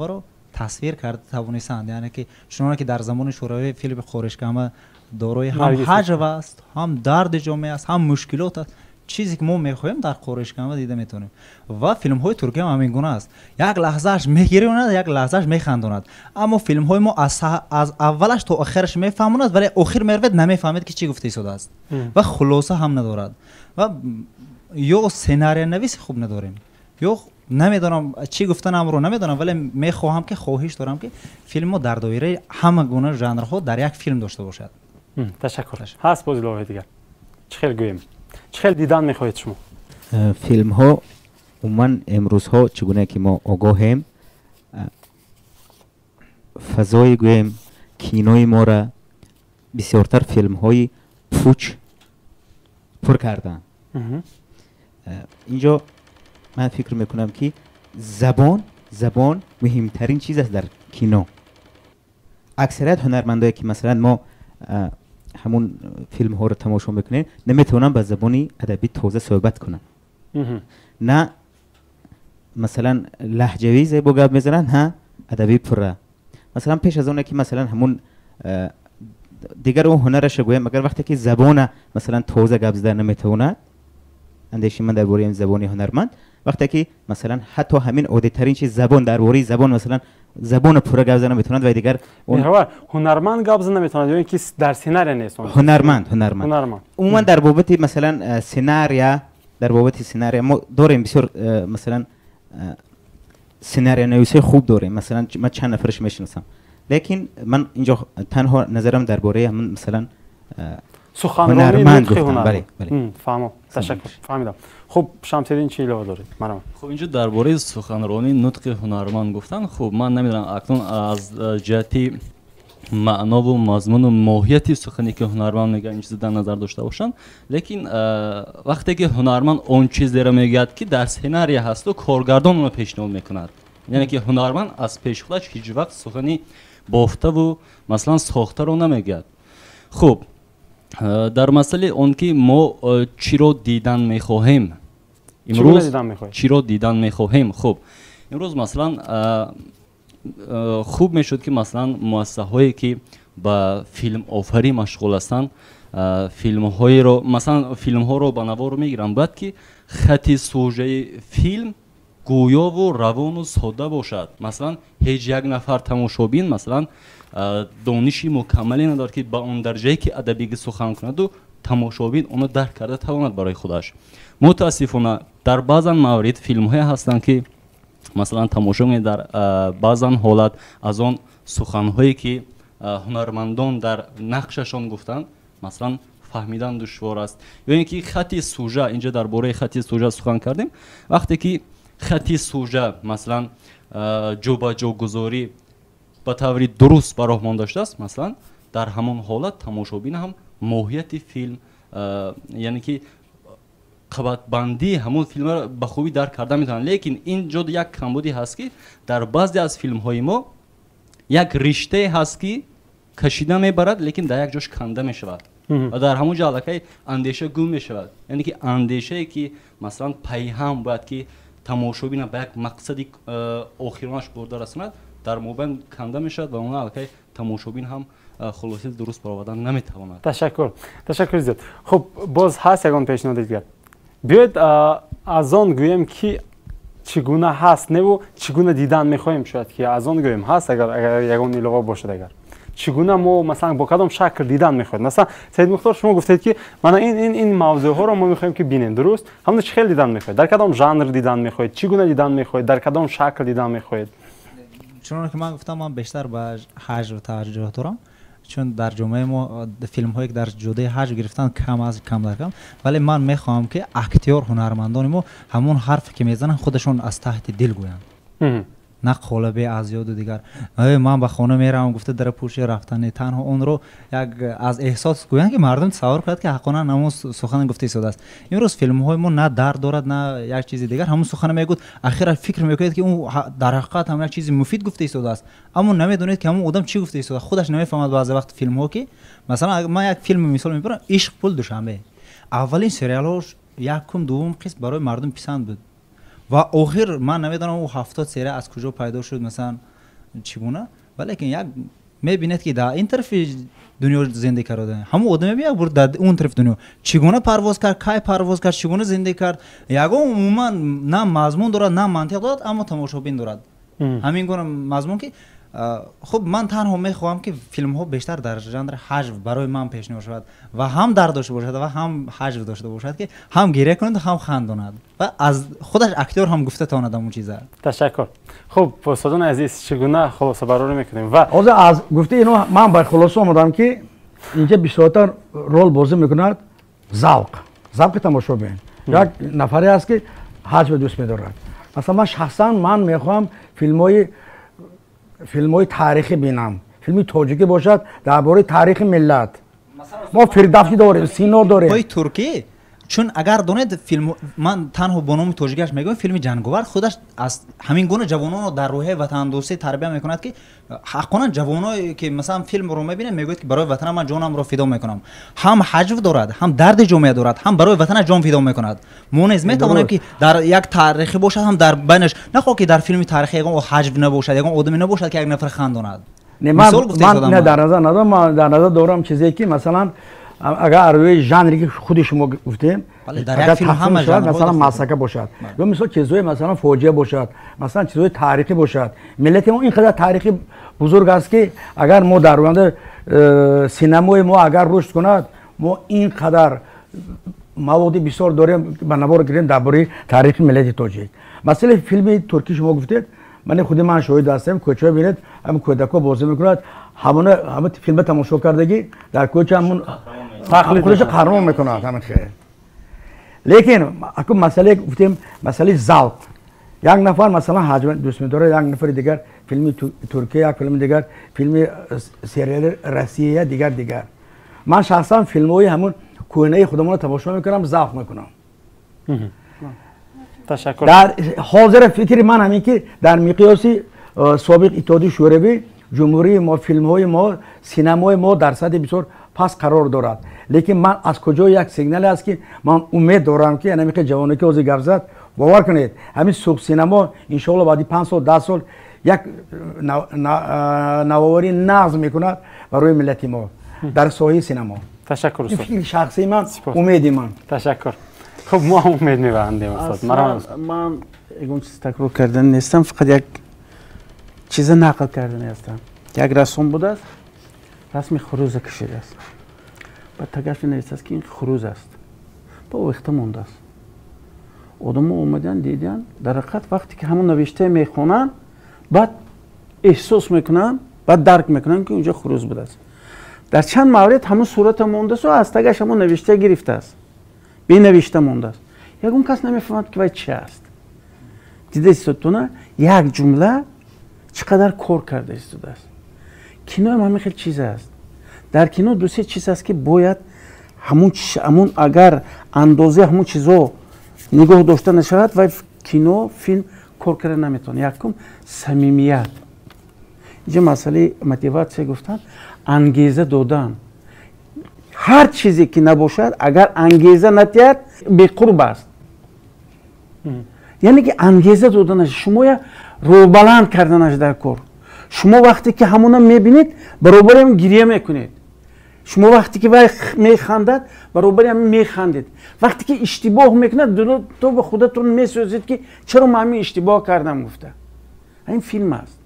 رو تصویر کرده توانستند. یعنی که چنانه که در زمان شوروی فیلم قریشکمه دارای هم حجم است، هم درد جامعه است، هم مشکلات است. چیزی که ما میخوایم در قریشکمه دیده میتونیم. و فیلم های ترکی هم همین گونه است، یک لحظهش میگیراند، یک لحظهش میخنداند. اما فیلم های ما از اولش تا آخرش میفهموند، ولی آخر میرود نمیفهمید که چی گفته شده است و خلاصه هم ندارد. و یا سناریو نویس خوب نداریم، یا نمیدونم چی گفتنم رو نمیدونم، ولی میخواهم که خواهش دارم که فیلم ما در دایره همه گونه ژانرها در یک فیلم داشته باشد. تشکر. هست باز الهه دیگر چخیل گویم، چخیل دیدن میخواهید شما؟ فیلم ها عموما امروز ها چگونه که ما آگاهیم، فضای گویم کینوی ما را بسیارتر فیلم های پوچ پر کردن. اینجا من فکر میکنم که زبان مهمترین چیز است در کینو. اکثریت هنرمندایی که مثلا ما همون فیلم ها رو تماشا میکنیم نمیتونن با زبانی ادبی تازه صحبت کنن، نه مثلا لهجوی زیبا گپ میزنن، ها ادبی پره. مثلا پیش از اون که مثلا همون دیگر اون هنرش گویم، مگر وقتی که زبان مثلا تازه گپ زدن نمیتونه، اندیشه من درباره این زبانی هنرمند، وقتی که مثلا حتی همین عادی ترین چیز زبان درباره زبان مثلا زبان پره گپ زدن نمیتونه، و دیگر اون هنرمند گپ زدن نمیتونه، یا اینکه در سیناری نیست. هنرمند عموما در بابت مثلا سیناریا ما داریم بسیار، مثلا سیناریا نویسی خوب داریم، مثلا من چند نفرش میشناسم، لیکن من اینجا تنها نظرم درباره همون مثلا سخنرانی نطق هنرمند. بله. فهمم. تشکر. فهمیدم. خب شمس‌الدین چی علاوه دارید؟ خب اینجا درباره سخنرانی نطق هنرمند گفتن، خب من نمیدونم اکنون از جهتی معنا و مضمون و ماهیت سخنی که هنرمند میگه این چیز در نظر داشته باشن، لیکن وقتی که هنرمند اون چیزی رو میگه که در سناریو هست و کارگردان اون رو پیشنهاد میکند، یعنی که هنرمند از پیش خودش هیچ وقت سخنی بافته و مثلا ساخته رو نمیگه. خب در مسئله اون که ما چی رو دیدن میخواهیم امروز، چی رو دیدن میخواهیم، خب امروز مثلا خوب میشد که مثلا مؤسسه هایی که با فیلم آفری مشغول هستند филмҳоеро масалан филмҳоро ба наворо мегиранд бояд ки хати сужаи филм гӯёву равону содда бошад. Масалан ҳеҷ як нафар тамошобин масалан дониши мукаммале надорад ки ба он дараҷае ки адабига сухан кунаду тамошобин оно дарк карда тавонад барои худаш. Мутаассифона дар баъзан маврид филмҳое ҳастанд ки масалан тамошо мекунед дар баъзан ҳолат аз он суханҳое ки ҳунармандон дар нақшашон гуфтанд масалан фаҳмидан душвор аст ё ин ки хати сужа инҷа дар бораи хати сужа сухан кардем. Вақте ки хати сужа масалан ҷобаҷогузорӣ ба таври дуруст ба роҳ мондашааст масалан дар ҳамон ҳолат тамошобин ҳам моҳияти филм яъне ки қабатбандии ҳамон филмро ба хубӣ дарк карда метавонад. Лекин ин ҷо як камбудӣ ҳаст ки дар баъзе аз филмҳои мо як риштае ҳаст ки кашида мебарад лекин дар як ҷош канда мешавад ва дар ҳамон ҷо аллакай андеша гум мешавад. Яъне ки андешае ки масалан пайҳам бояд ки тамошобина ба як мақсади охиронаш бурда расонад дар мобайн канда мешавад ва он аллакай тамошобин ҳам хулосаи дуруст баровардан наметавонад. Ташаккур зиёд. Хуб боз ҳаст ягон пешниҳоди дигар. Биёед аз он гӯем ки чӣ гуна ҳаст неву чӣ гуна дидан мехоҳем шояд ки аз он гӯем ҳаст агар ягон илова бошад агар чӣ гуна мо масалан бо кадом шакл дидан мехоҳед. Масалан Саид Мухтор шумо гуфтед ки мана ин мавзӯъҳоро мо мехоҳем ки бинем дуруст ҳамна чӣ хел дидан мехоҳед дар кадом жанр дидан мехоҳед чӣ гуна дидан мехоҳед дар кадом шакл дидан мехоҳед. чуноне ки ман гуфтам ман бештар ба ҳаҷр таваҷҷӯҳ дорам чун дар ҷомеаи мо филмҳое ки дар ҷодаи ҳаҷр гирифтан кам аз кам дар кам вале ман мехоҳам ки актёр ҳунармандони мо ҳамон ҳарфе ки мезананд худашон аз таҳти дил гӯянд на қолабе аз ёду дигар ман ба хона меравам гуфта дар пӯши рафтане танҳо онро як аз эҳсос гӯянд ки мардум тасаввур кунад ки ҳаққона ҳамон сухане гуфта истода аст. Имрӯз филмҳои мо на дард дорад на як чизи дигар ҳамон сухане мегӯд ахира фикр мекунед ки он дар ҳақиқат ҳам як чизи муфид гуфта истода аст аммо намедонед ки ҳамон одам чӣ гуфта истода худаш намефаҳмад. Баъзе вақт филмҳо ки масалан ман як филми мисол мебарам ишқ пул душанбе аввалин сериалҳош якум дуввум қисм барои мардум писанд буд ва охир ман намедонам он 70 серия аз куҷо пайдо шуд масалан чӣ гуна валекин як мебинед ки дар ин тарафи дунё зиндагӣ карда ҳамон одам як бор дар он тарафи дунё чӣ гуна парвоз кард кай парвоз кард чӣ гуна зиндагӣ кард ягон умуман на мазмун дорад на мантиқ дорад аммо тамошобин дорад ҳамин гуна мазмун ки хуб ман танҳо мехоҳам ки филмҳо бештар дар жанри ҳаҷв барои ман пешниҳод шавад ва ҳам дард дошта бошад ва ҳам ҳаҷв дошта бошад ки ҳам гиря кунад ҳам хандонад ва аз худаш актёр ҳам гуфта тавонад ҳамон чиза. Ташаккур. Хуб устодони азиз чӣ гуна хулосабарорӣ мекунем ва ҳозир аз гуфти ино ман ба хулоса омадам ки инҷа бисёртар рол бозӣ мекунад завқи тамошобин. Як нафаре аст ки ҳаҷв дӯст медорад. Масалан ман шахсан ман мехоҳам филмҳои таърихӣ бинам филми тоҷикӣ бошад дар бораи таърихи миллат мо фирдавсӣ дорем сино дорем туркӣ чун агар донед филм ман танҳо бо номи тоҷикаш мегӯям филми ҷанговар худаш аз ҳамин гуна ҷавононро дар рӯҳияи ватандӯстӣ тарбия мекунад ки ҳаққонан ҷавоное ки масалан филмро мебинад мегӯяд ки барои ватанам ман ҷонамро фидо мекунам ҳам ҳаҷв дорад ҳам дарди ҷомеа дорад ҳам барои ватанаш ҷон фидо мекунад. мо низ метавонем ки дар як таърихӣ бошад ҳам дар байнаш нахоҳ ки дар филми таърихӣ ягон ҳаҷв набошад ягон одаме набошад ки як нафар хандонад. ман дар назар надорам ман дар назар дорам чизе ки масалан агар рӯи жанре ки худи шумо гуфтем масалан масака бошад ё мисол чизҳои масалан фоҷиа бошад масалан чизҳои таърихӣ бошад миллати мо ин қадар таърихи бузург аст ки агар мо дар оянда синамои мо агар рушд кунад мо ин қадар маводи бисёр дорем ба навор гирем дар бораи таърихи миллати тоҷик. масъалаи филми туркӣ шумо гуфтед мани худи ман шоҳид ҳастам кӯчаҳо бинед ҳам кӯдакҳо бозӣ мекунад ҳама филма тамошо кардагӣ дар кӯча ҳамун худаш қаҳрамон мекунад ҳамин хел. лекин аку масъалае гуфтем масъалаи завқ як нафар масалан ҳаҷва дӯст медорад як нафари дигар филми туркия як филми дигар филми сериали россия дигар ман шахсан филмҳои ҳамун кӯҳнаи худамонро тамошо мекунам завқ мекунам. Ташаккур. дар ҳозира фикри ман ҳамин ки дар миқёси собиқ иттиҳоди шӯравӣ ҷумҳурии мо филмҳои мо синамои мо дар сатҳи бисёр паст қарор дорад. лекин ман аз куҷо як сигнале аст ки ман умед дорам ки ҳамин ҷавоне ки ҳозир гап зад бовар кунед ҳамин субсинамо иншоалло баъди 5 сол 10 сол як навоварӣ нағз мекунад барои миллати мо дар соҳаи синамо. تشکر استاد. فکر شخصی من امید من. تشکر. خب ما هم امید می‌بندیم استاد. من اون چیز تکرار کردن نیستم، فقط یک چیز نقل کردن هستم. یک رسم بوده است، رسم خروز کشیده است. بعد تگرش نیست است که این خروز است. با وقت مونده است. آدم اومدن دیدن در حقیقت وقتی که همون نوشته میخونن بعد احساس میکنن بعد درک میکنن که اونجا خروز بوده است. در چند مورد همون صورت مونده است و از تگرش همون نوشته گرفته است. بی نوشته مونده است. یگون کس نمیفهمد که باید چی است. دیده استودتونه یک جمله چقدر کار کرده است. کینو هم همین خیلی چیز است. در کینو دو سه چیز است که باید همون اگر اندازه همون چیزا نگاه داشته نشود و کینو فیلم کار کردن نمیتونه. یکم صمیمیت. اینجا مسئله موتیواسیون گفتن انگیزه دادن. هر چیزی که نباشد اگر انگیزه نتیاد بی‌قرب است. یعنی که انگیزه دادنش شما یا رو بلند کردنش در کار. شما وقتی که همونا میبینید برابر هم گریه میکنید. شما وقتی که میخندد برابر هم میخندید. وقتی که اشتباه میکنه تو به خودتون میسوزید که چرا من همین اشتباه کردم گفته. این فیلم است.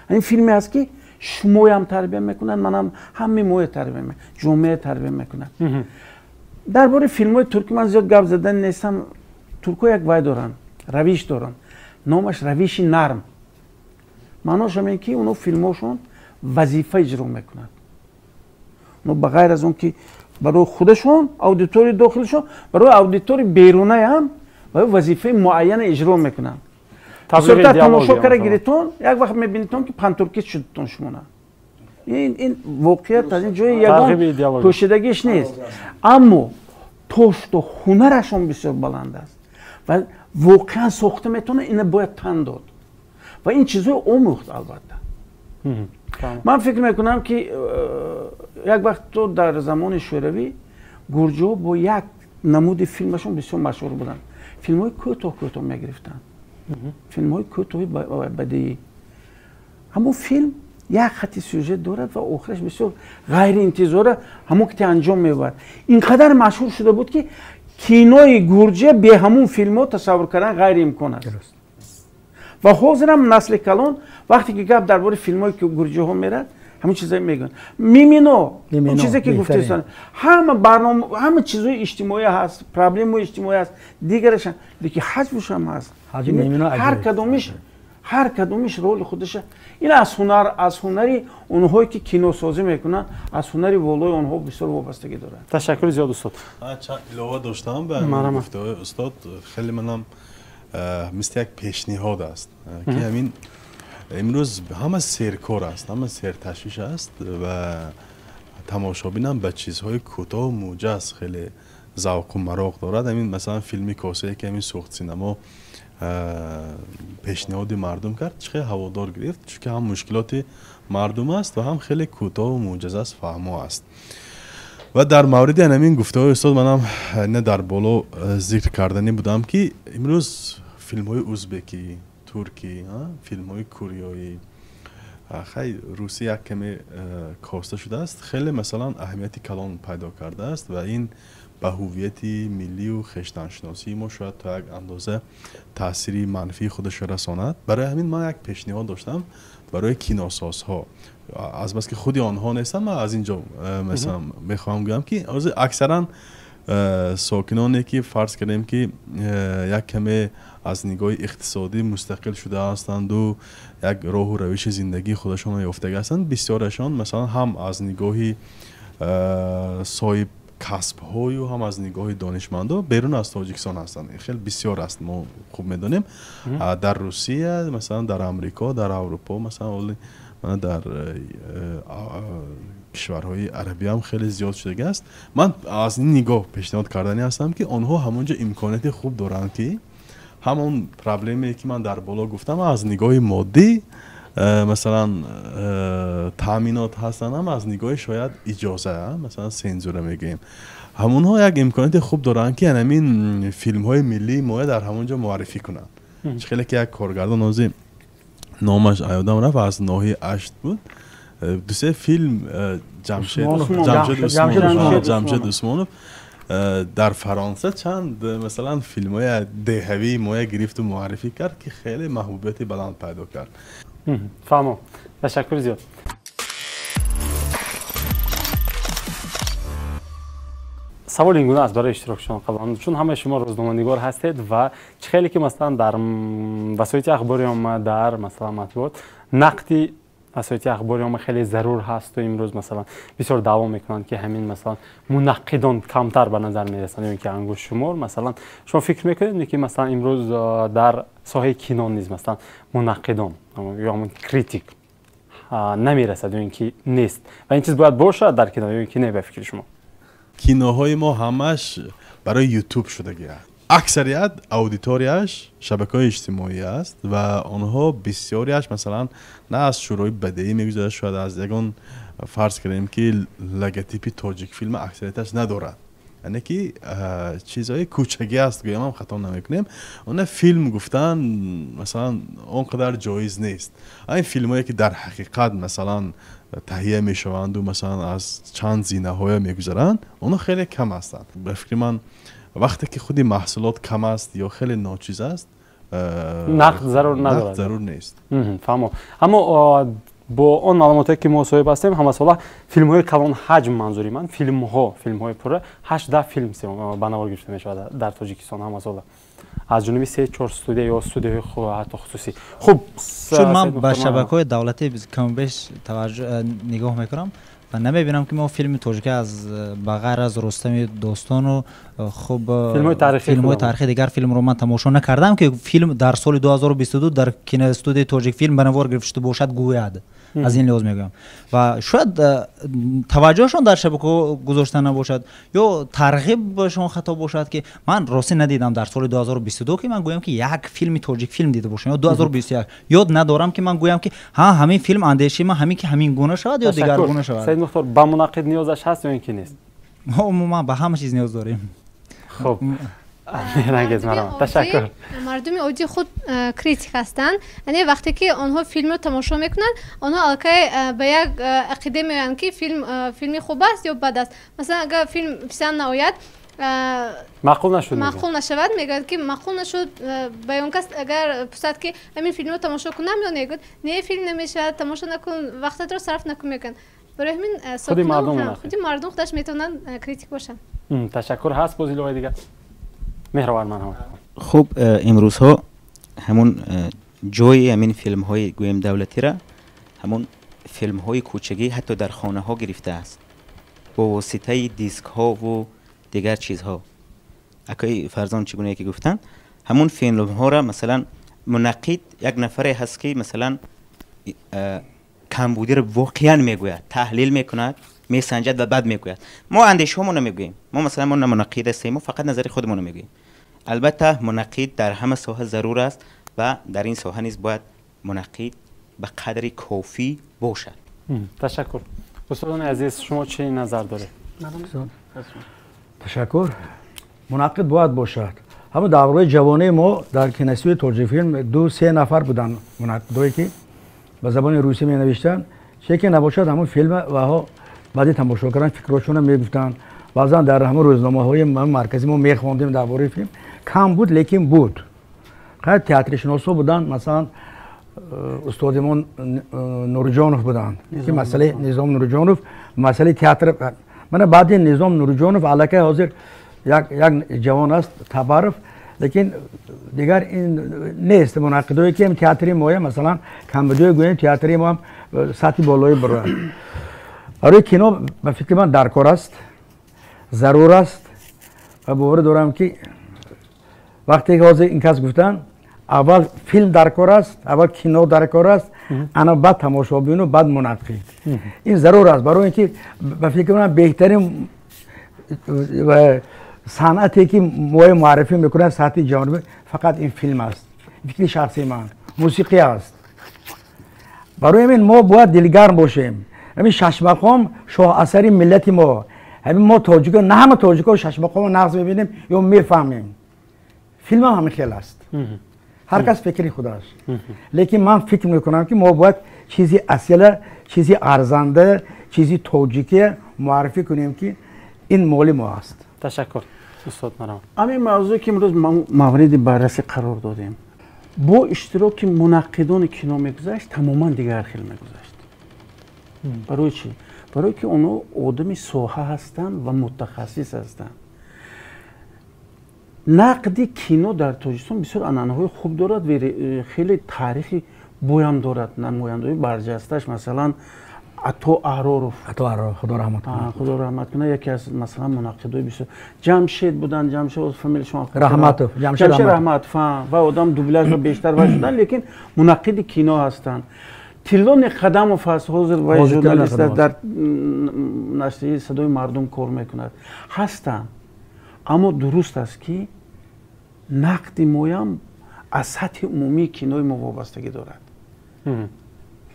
این فیلمی است که شما هم تربیت میکنن، منم همه موی تربیت میکنم، جامعه تربیت میکنم. درباره فیلم های ترکی من زیاد گپ زدن نیستم. ترک‌ها یک وای دارن، روش دارن. نامش روش نرم. معناش همین که اونو فیلماشون وظیفه اجرا میکنن. اونو بغیر از اون که برای خودشون اودیتوری داخلشون برای اودیتوری بیرونه هم وظیفه معین اجرا میکنن. صورت تماشا کرده گیریتون یک وقت میبینیتون که پانتورکیست شدتون شما نه. این واقعیت از این جای یگان پوشیدگیش نیست. اما پشت و هنرشون بسیار بلند است و واقعا ساخته میتونه اینه باید تن داد و این چیزو آموخت البته. من فکر میکنم که یک وقت تو در زمان شوروی گورجو با یک نمود فیلمشون بسیار مشهور بودن. فیلم های کوتاه میگرفتن. فیلم های کوتاه بدی. همون فیلم یک خط سوژه دارد و آخرش بسیار غیر انتظاره همون که انجام میبرد. اینقدر مشهور شده بود که کینوی گورجه به همون فیلم ها تصور کردن غیر امکان است. و حاضر هم نسل کلان وقتی که گپ درباره فیلم های که گورجه ها میرد همون چیزایی میگن. میمینو اون چیزی که گفتید همه برنامه همه چیزای اجتماعی هست، پرابلم اجتماعی هست، دیگرش دیگه حجمش هم هست. هر کدومش رول خودشه. این از هنری اونهایی که کینو سازی میکنن از هنری والای اونها بسیار وابستگی داره. تشکر زیاد استاد. چند علاوه داشتم به گفته‌های استاد. خیلی منم مثل یک پیشنهاد است که همین امروز همه سیرکار است، همه سیرتشویش است و تماشابین هم به چیزهای کوتاه و موجز خیلی ذوق و مراق دارد. همین مثلا فیلمی کاسه که همین سوخت سینما پیشنهاد مردم کرد خیلی هوادار گرفت، چون که هم مشکلات مردم است و هم خیلی کوتاه و موجز است، فهمو است. و در مورد همین گفته‌های استاد منم نه در بالا ذکر کردنی بودم که امروز فیلم‌های ازبکی، ترکی، فیلم‌های کوریایی، خیلی روسی یک کمی کاسته شده است، خیلی مثلا اهمیتی کلان پیدا کرده است و این به هویت ملی و خویشتن‌شناسی ما شاید تا یک اندازه تأثیری منفی خودش رساند. برای همین من یک پیشنهاد داشتم برای کیناسازها، از بس که خودی آنها نیستم، من از اینجا مثلا میخوام بگم که اکثرا ساکنانی که فرض کردیم که یک کمی از نگاه اقتصادی مستقل شده هستند و یک راه و روش زندگی خودشان یافتگی هستند، بسیارشان مثلا هم از نگاه صاحب کسب های و هم از نگاه دانشمندا بیرون از تاجیکستان هستند. خیلی بسیار است، ما خوب میدونیم. در روسیه مثلا، در امریکا، در اروپا مثلا، من در کشورهای عربی هم خیلی زیاد شده است. من از این نگاه پیشنهاد کردنی هستم که آنها همونجا امکانات خوب دارند که همون پرابلمی که من در بالا گفتم از نگاه مادی مثلا تامینات هستن، هم از نگاه شاید اجازه مثلا سنزوره میگیم، همونها یک امکانات خوب دارن که همین فیلم های ملی ما در همونجا معرفی کنن. خیلی که یک کارگردان نامش یادم رفت، از ناحیه اشت بود، دوسه فیلم جمشید عثمانوف در فرانسه چند مثلا فیلم های دهوی مویه گرفت و معرفی کرد که خیلی محبوبیت بلند پیدا کرد. فهمم. تشکر زیاد. سوال این گونه است برای اشتراک شما قبلا، چون همه شما روزنامه‌نگار هستید و خیلی که مثلا در وسایل اخباری هم در مثلا مطبوعات نقدی وسایل اخباری هم خیلی ضرور هست و امروز مثلا بسیار دعوا میکنند که همین مثلا منقدان کمتر به نظر میرسند یا اینکه انگشت شمار. مثلا شما فکر میکنید که مثلا امروز در ساحه کینو نیز مثلا منقدان یا همون کریتیک نمیرسد یا اینکه نیست و این چیز باید باشه در کینو یا اینکه نه به فکر شما؟ کینوهای ما همش برای یوتیوب شده گیره. اکثریت اودیتوریش شبکه‌های اجتماعی است و آنها بسیاریش مثلا نه از شروع بدیهی میگذاره، شاید از یگان فرض کنیم که لوگوتیپ تاجیک فیلم اکثریتش ندارد، یعنی که چیزهای کوچکی است گویم هم خطا نمیکنیم. اون فیلم گفتن مثلا اونقدر جایز نیست. این فیلمایی که در حقیقت مثلا تهیه میشوند و مثلا از چند زینه های میگذارند اونا خیلی کم هستند. به فکر من وقتی که خودی محصولات کم است یا خیلی ناچیز است نقد ضرور ندارد. نقد ضرور نیست. فهمم. اما با اون معلوماتی که ما صحبت هستیم هم مثلا فیلم های کلان حجم منظوری من فیلم های پره 18 فیلم بنوار گرفته میشود در تاجیکستان هم مثلا از جانب 3-4 استودیو یا استودیوهای حتی خصوصی. خب چون من با شبکه‌های دولتی کم بیش توجه نگاه میکنم و نمیبینم که ما فیلم تاجیکی از بغیر از رستم دوستان و خب فیلم های تاریخی دیگر فیلم رو من تماشا نکردم که فیلم در سال 2022 در کینو استودیو تاجیک فیلم بنوار گرفته باشد گوید. از این لحاظ میگم و شاید توجهشون در شبکه گذاشته نباشد یا ترغیب بهشون خطا باشد که من راستی ندیدم در سال 2022 که من گویم که یک فیلم تاجیک فیلم دیده باشم یا 2021 یاد ندارم که من گویم که ها همین فیلم اندیشه من همین که همین گونه شود یا دیگر گونه شود. سید مختار با مناقد نیازش هست یا اینکه نیست؟ ما به همه چیز نیاز داریم. خب تشکر. مردم عادی خود کریتیک هستند، یعنی وقتی که آنها فیلم رو تماشا میکنن آنها الکی به یک عقیده میان که فیلم خوب است یا بد است. مثلا اگر فیلم پسند نآید معقول نشود میگن که معقول نشد به اون کس اگر پسند که همین فیلم رو تماشا کنم یا نگید نه فیلم نمیشه تماشا نکن وقتت رو صرف نکن میگن. برای همین خودی مردم خودش میتونن کریتیک باشن. تشکر. هست بازیلوهای دیگه مهربان من هم. خب امروز ها همون جای همین فیلم های گویم دولتی را همون فیلم های کوچگی حتی در خانه ها گرفته است با واسطه دیسک ها و دیگر چیزها. اکای فرزان چگونه که گفتن همون فیلم ها را مثلا منقد یک نفره هست که مثلا کمبودی رو واقعا میگوید، تحلیل میکند، میسنجد و بعد میگوید. ما اندیشه‌مون رو میگوییم. ما مثلا ما منقد هستیم و فقط نظر خودمون رو میگوییم. البته منقد در همه ساحه ضرور است و در این ساحه نیز باید منقد به قدری کافی باشد. تشکر. استادان عزیز شما چه نظر دارید؟ تشکر. منقد باید باشد. همه دوره جوانی ما در کنیسه تاجیک فیلم 2-3 نفر بودن منقدایی که به زبان روسی می نوشتن. چه که نباشد همون فیلم و ها بعدی تماشا کردن فکرشون رو میگفتن. بعضا در همون روزنامه‌های مرکزی ما میخوندیم درباره فیلم کم بود لیکن بود. خیلی تئاتر شناسا بودن، مثلا استادمون نورجانوف بودن که مسئله نظام نورجانوف مسئله تئاتر من بعد نظام نورجانوف علاقه حاضر یک جوان است تبارف لیکن دیگر این نیست. منقدایی که تئاتری ما مثلا کمبودی گویم تئاتری ما هم سطح بالایی برای برای کینو به فکر من درکار است، ضرور است و باور دارم که وقتی که حاضر این کس گفتن اول فیلم درکار است، اول کینو درکار است، انا بعد تماشابین و بعد منقد. این ضرور است برای اینکه به فکر من بهترین و صنعتی که ما معرفی میکنن سطح جهانی فقط این فیلم است. فکر شخصی من موسیقی است. برای همین ما باید دلگرم باشیم. همین شش مقام شاه اثری ملت ما. همین ما تاجیکا نه همه تاجیکا شش مقام نقض ببینیم یا میفهمیم. فیلم هم همین خیلی است. هر کس فکری خودش لیکن من فکر میکنم که ما باید چیزی اصیل چیزی ارزنده چیزی توجیکی معرفی کنیم که این مال ما است. تشکر استاد مرام. همین موضوعی که امروز مورد بررسی قرار دادیم با اشتراک منقدان کینو میگذشت تماما دیگر خیلی میگذشت. برای چی؟ برای که اونا آدم ساحه هستند و متخصص هستند. نقد کینو در تاجیکستان بسیار عنعنه‌های خوب دارد و خیلی تاریخی بویم دارد. نماینده‌های برجسته‌اش مثلا عطا احرارов خدا رحمت کنه. خدا رحمت کنه. یکی از مثلا منقدای بسیار جمشید بودن. جمشید از فامیل شما رحمتov جمشید رحمتov و آدم دوبلاژ بیشتر شدن لیکن منقد کینو هستند. تیلون خدمov هست حاضر و ژورنالیست در نشریه صدای مردم کار میکند هستند. اما درست است که نقد مویم از سطح عمومی کینوی ما وابستگی دارد.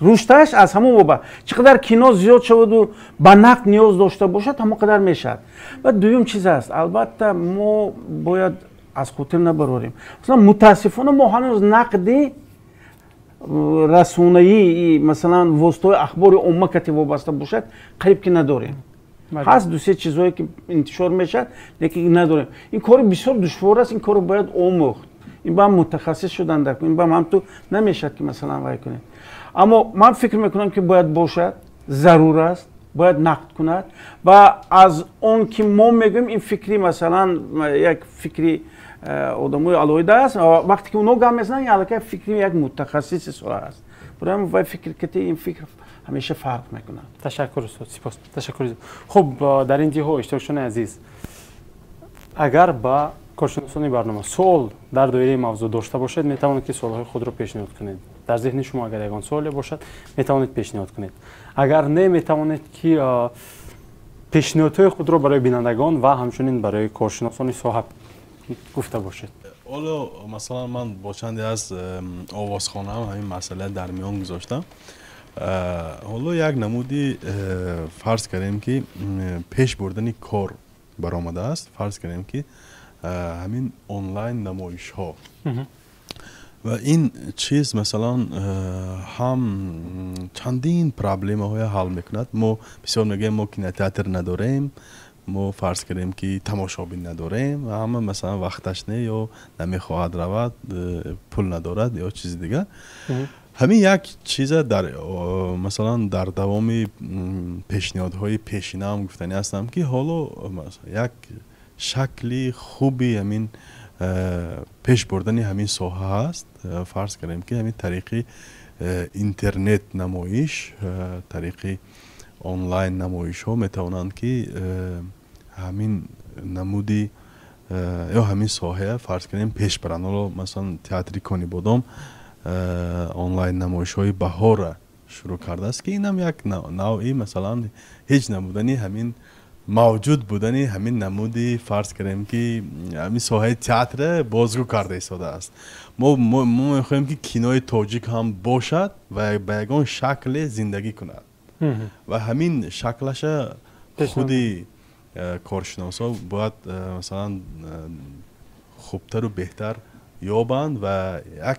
رشدش از همون وابسته. چقدر کینو زیاد شود و به نقد نیاز داشته باشد همونقدر میشد. و دوم چیز است البته ما باید از خاطر نبراریم. مثلا متاسفانه ما هنوز نقدی رسانه‌ای مثلا واسطه اخبار عامه که وابسته باشد قریب که نداریم. هست دو سه چیزایی که انتشار میشد لیکن نداریم. این کار بسیار دشوار است. این کار باید آموخت. این با متخصص شدن در این با هم تو نمیشد که مثلا وای کنید. اما من فکر میکنم که باید باشد، ضرور است، باید نقد کند و از اون که ما میگیم این فکری مثلا یک فکری آدمای علایده است وقتی که اونا گام میزنن البته فکری یک متخصص سوال است. برای من فکر که این فکر همیشه فرق میکنه. تشکر استاد. سپاس. تشکر. خب در این دیها اشتراکچیان عزیز اگر با کارشناسان برنامه سوال در دایره موضوع داشته باشید میتوانید که سوالهای خود را پیشنهاد کنید. در ذهن شما اگر یگان سوالی باشد میتوانید پیشنهاد کنید. اگر نه میتوانید که پیشنهادهای خود را برای بینندگان و همچنین برای کارشناسان صاحب گفته باشید. حالا مثلا من با چندی از آوازخانه هم همین مسئله در میان گذاشتم. حالا یک نمودی فرض کردیم که پیش بردن کار برآمده است. فرض کردیم که همین آنلاین نمایش ها و این چیز مثلا هم چندین پرابلم های حل میکند. ما بسیار میگیم ما کینوتئاتر نداریم، ما فرض کردیم که تماشابین نداریم و همه مثلا وقتش نه یا نمیخواهد رود پول ندارد یا چیز دیگه. همین یک چیز در مثلا در دوام پیشنهادهای پیشینه هم گفتنی هستم که حالا یک شکلی خوبی همین پیش بردن همین ساحه هست. فرض کردیم که همین طریقی اینترنت نمایش، طریقی آنلاین نمایش ها میتوانند که همین نمودی یا همین ساحه فرض کردیم پیش برند. حالا مثلا تئاتر کنی بودم آنلاین نمایش های بهار شروع کرده است که این هم یک نوعی مثلا هیچ نمودنی همین موجود بودنی همین نمودی فرض کردیم که همین ساحه تئاتر بازگو کرده ایستاده است. ما میخواهیم که کینوی تاجیک هم باشد و به یگان شکل زندگی کند و همین شکلش خودی کارشناسا باید مثلا خوبتر و بهتر یابند و یک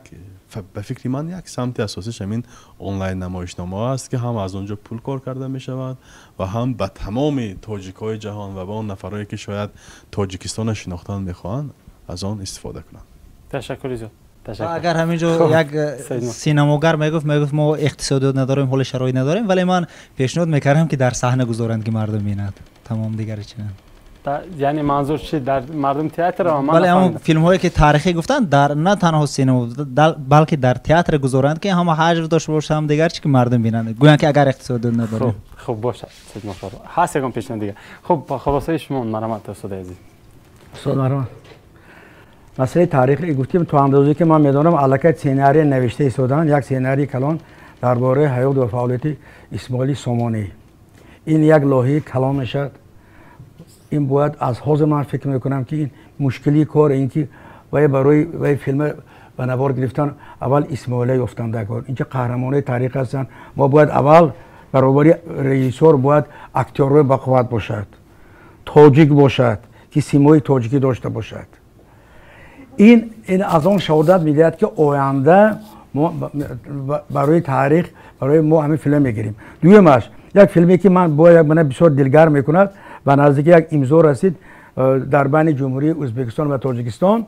به فکر من یک سمت اساسیش همین آنلاین نمایشنامه است که هم از اونجا پول کار کرده می شود و هم به تمام تاجیک‌های جهان و با اون نفرایی که شاید تاجیکستان شناختن میخواهند از آن استفاده کنند. تشکر زیاد. اگر همینجا یک سینماگر میگفت ما اقتصادیات نداریم، حال شرایط نداریم، ولی من پیشنهاد میکردم که در صحنه گذارند که مردم ببینند. تمام دیگر چی نه. یعنی منظور چی در مردم تئاتر و ولی همون فیلم هایی که تاریخی گفتن در نه تنها سینما بلکه در تئاتر گذارند که همه حجم داشته باشه هم دیگر چی که مردم ببینند. گویا که اگر اقتصادیات نداریم. خب باشه. هست یکم پیشنهاد دیگه. خب خلاصه شما مرحمت استاد عزیز. استاد مرحمت. مسئله تاریخی گفتیم تو اندازه‌ای که من میدونم الکی سیناری نوشته ایستادن. یک سیناری کلان درباره حیات و فعالیت اسماعیل سامانی. این یک لوحه کلام میشد. این باید از حاضر من فکر میکنم که این مشکلی کار این که برای فیلم به نوار گرفتن اول اسماعیل افتنده کار. اینکه قهرمانای تاریخ هستن. ما باید اول برابری رئیسور باید اکتور با قوت باشد. تاجیک باشد که سیمای تاجیکی داشته باشد. این از آن شهادت میدهد که آینده ما برای تاریخ برای ما همین فیلم میگیریم. دومش یک فیلمی که من باید من بسیار دلگرم میکند و نزدیک یک امضا رسید در بین جمهوری ازبکستان و تاجیکستان.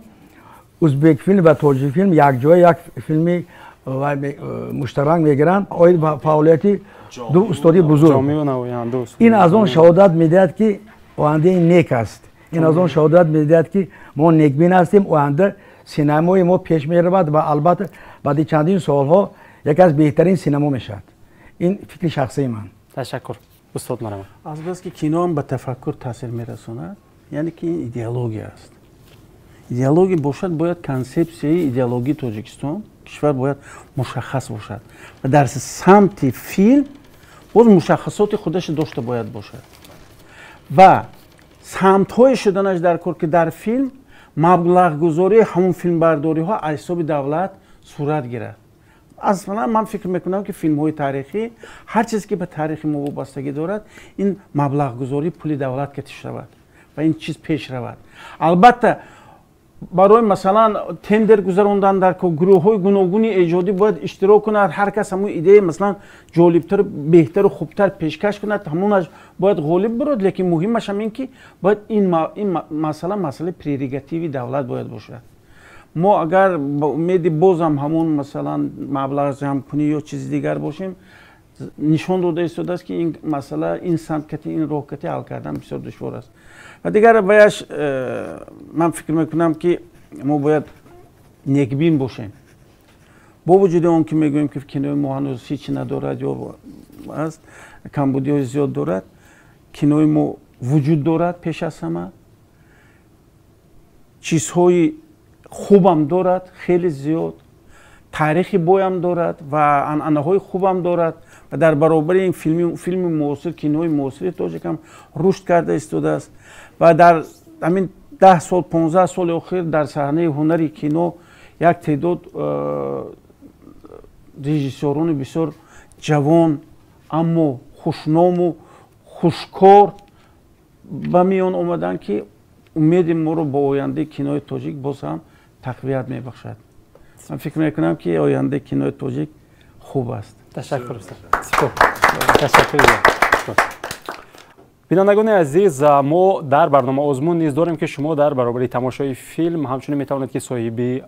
ازبک فیلم و تاجیک فیلم یک جای یک فیلمی مشترک میگیرند. آید فعالیتی دو استادی بزرگ. این از آن شهادت میدهد که آینده نیک است. این از آن شهادت میدهد که ما نیکبین هستیم. آینده سینمای ما پیش میرود و البته بعد چندین سالها یکی از بهترین سینما میشد. این فکر شخصی من. تشکر استاد مرحبا. از بس که کینو هم به تفکر تاثیر میرساند، یعنی که این ایدئولوژی است. ایدئولوژی باشد باید کانسپسیای ایدئولوژی تاجیکستان کشور باید مشخص باشد و در سمت فیلم باز مشخصات خودش داشته باید باشد و سمت های شدنش در کار که در فیلم مبلغ گذاری همون فیلم برداری ها از حساب دولت صورت گیرد. اصلا من فکر میکنم که فیلم های تاریخی هر چیزی که به تاریخ ما وابستگی دارد این مبلغ گذاری پول دولت کشیده شود و این چیز پیش رود. البته برای مثلا تندر گذراندن در گروه های گوناگونی ایجادی باید اشتراک کند، هر کس همون ایده مثلا جالبتر بهتر و خوبتر پیشکش کند، همونش باید غالب برود. لیکن مهمش هم این که باید این مسئله پریرگاتیوی دولت باید باشد. ما اگر با امید بازم همون مثلا مبلغ جمع کنی یا چیز دیگر باشیم نشان داده ایستاده است که این مسئله این سمت این راه حل کردن بسیار دشوار است. و دیگر بایش من فکر میکنم که ما باید نیکبین باشیم با وجود اون که میگوییم که کینوی ما هنوز هیچی ندارد یا است کمبودی های زیاد دارد. کینوی ما وجود دارد پیش از همه، چیزهای خوبم دارد خیلی زیاد، تاریخی بایم دارد و عنعنه های خوبم دارد و در برابر این فیلم معاصر کینوی معاصر تاجیک هم رشد کرده ایستاده است و در همین 10 سال 15 سال اخیر در صحنه هنری کینو یک تعداد رژیسوران بسیار جوان اما خوشنام و خوشکار به میان آمدن که امید ما رو با آینده کینوی تاجیک باز هم تقویت میبخشد. من فکر میکنم که آینده کینوی تاجیک خوب است. تشکر استاد. تشکر. بینندگان عزیز، ما در برنامه آزمون نیز داریم که شما در برابر تماشای فیلم همچنین میتوانید که صاحب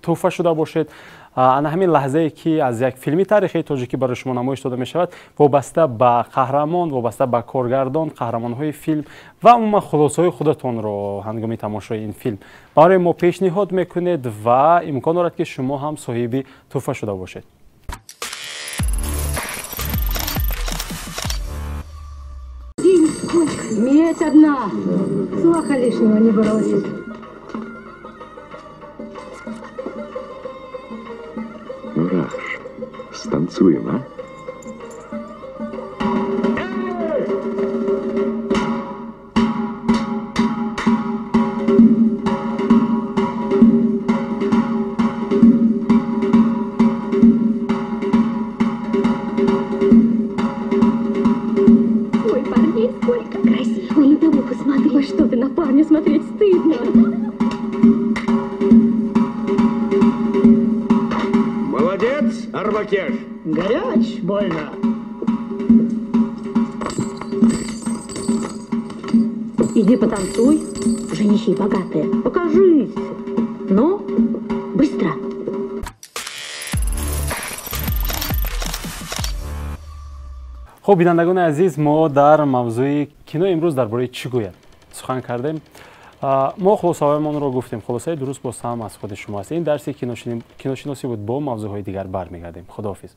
تحفه شده باشید. انا همین لحظه ای که از یک فیلمی تاریخی تاجیکی برای شما نمایش داده می شود وابسته به قهرمان، وابسته به کارگردان، قهرمان های فیلم و عموما خلاصه های خودتون رو هنگام تماشای این فیلم برای ما پیشنهاد میکنید و امکان دارد که شما هم صاحب تحفه شده باشید. Медь одна. Злака лишнего не бросит. Раш, станцуем, а? Что ты на парня смотреть стыдно. Молодец, Арбакеш. Горяч, больно. Иди потанцуй, женихи богатые. Покажись. Ну, быстро. خب بینندگان عزیز، ما در موضوع کینو امروز درباره چی گوید سخن کردیم. ما خلاصه‌هایمان رو گفتیم. خلاصه درست با سهم از خود شما است. این درس کینوشناسی بود. با موضوعهای دیگر برمیگردیم. خداحافظ.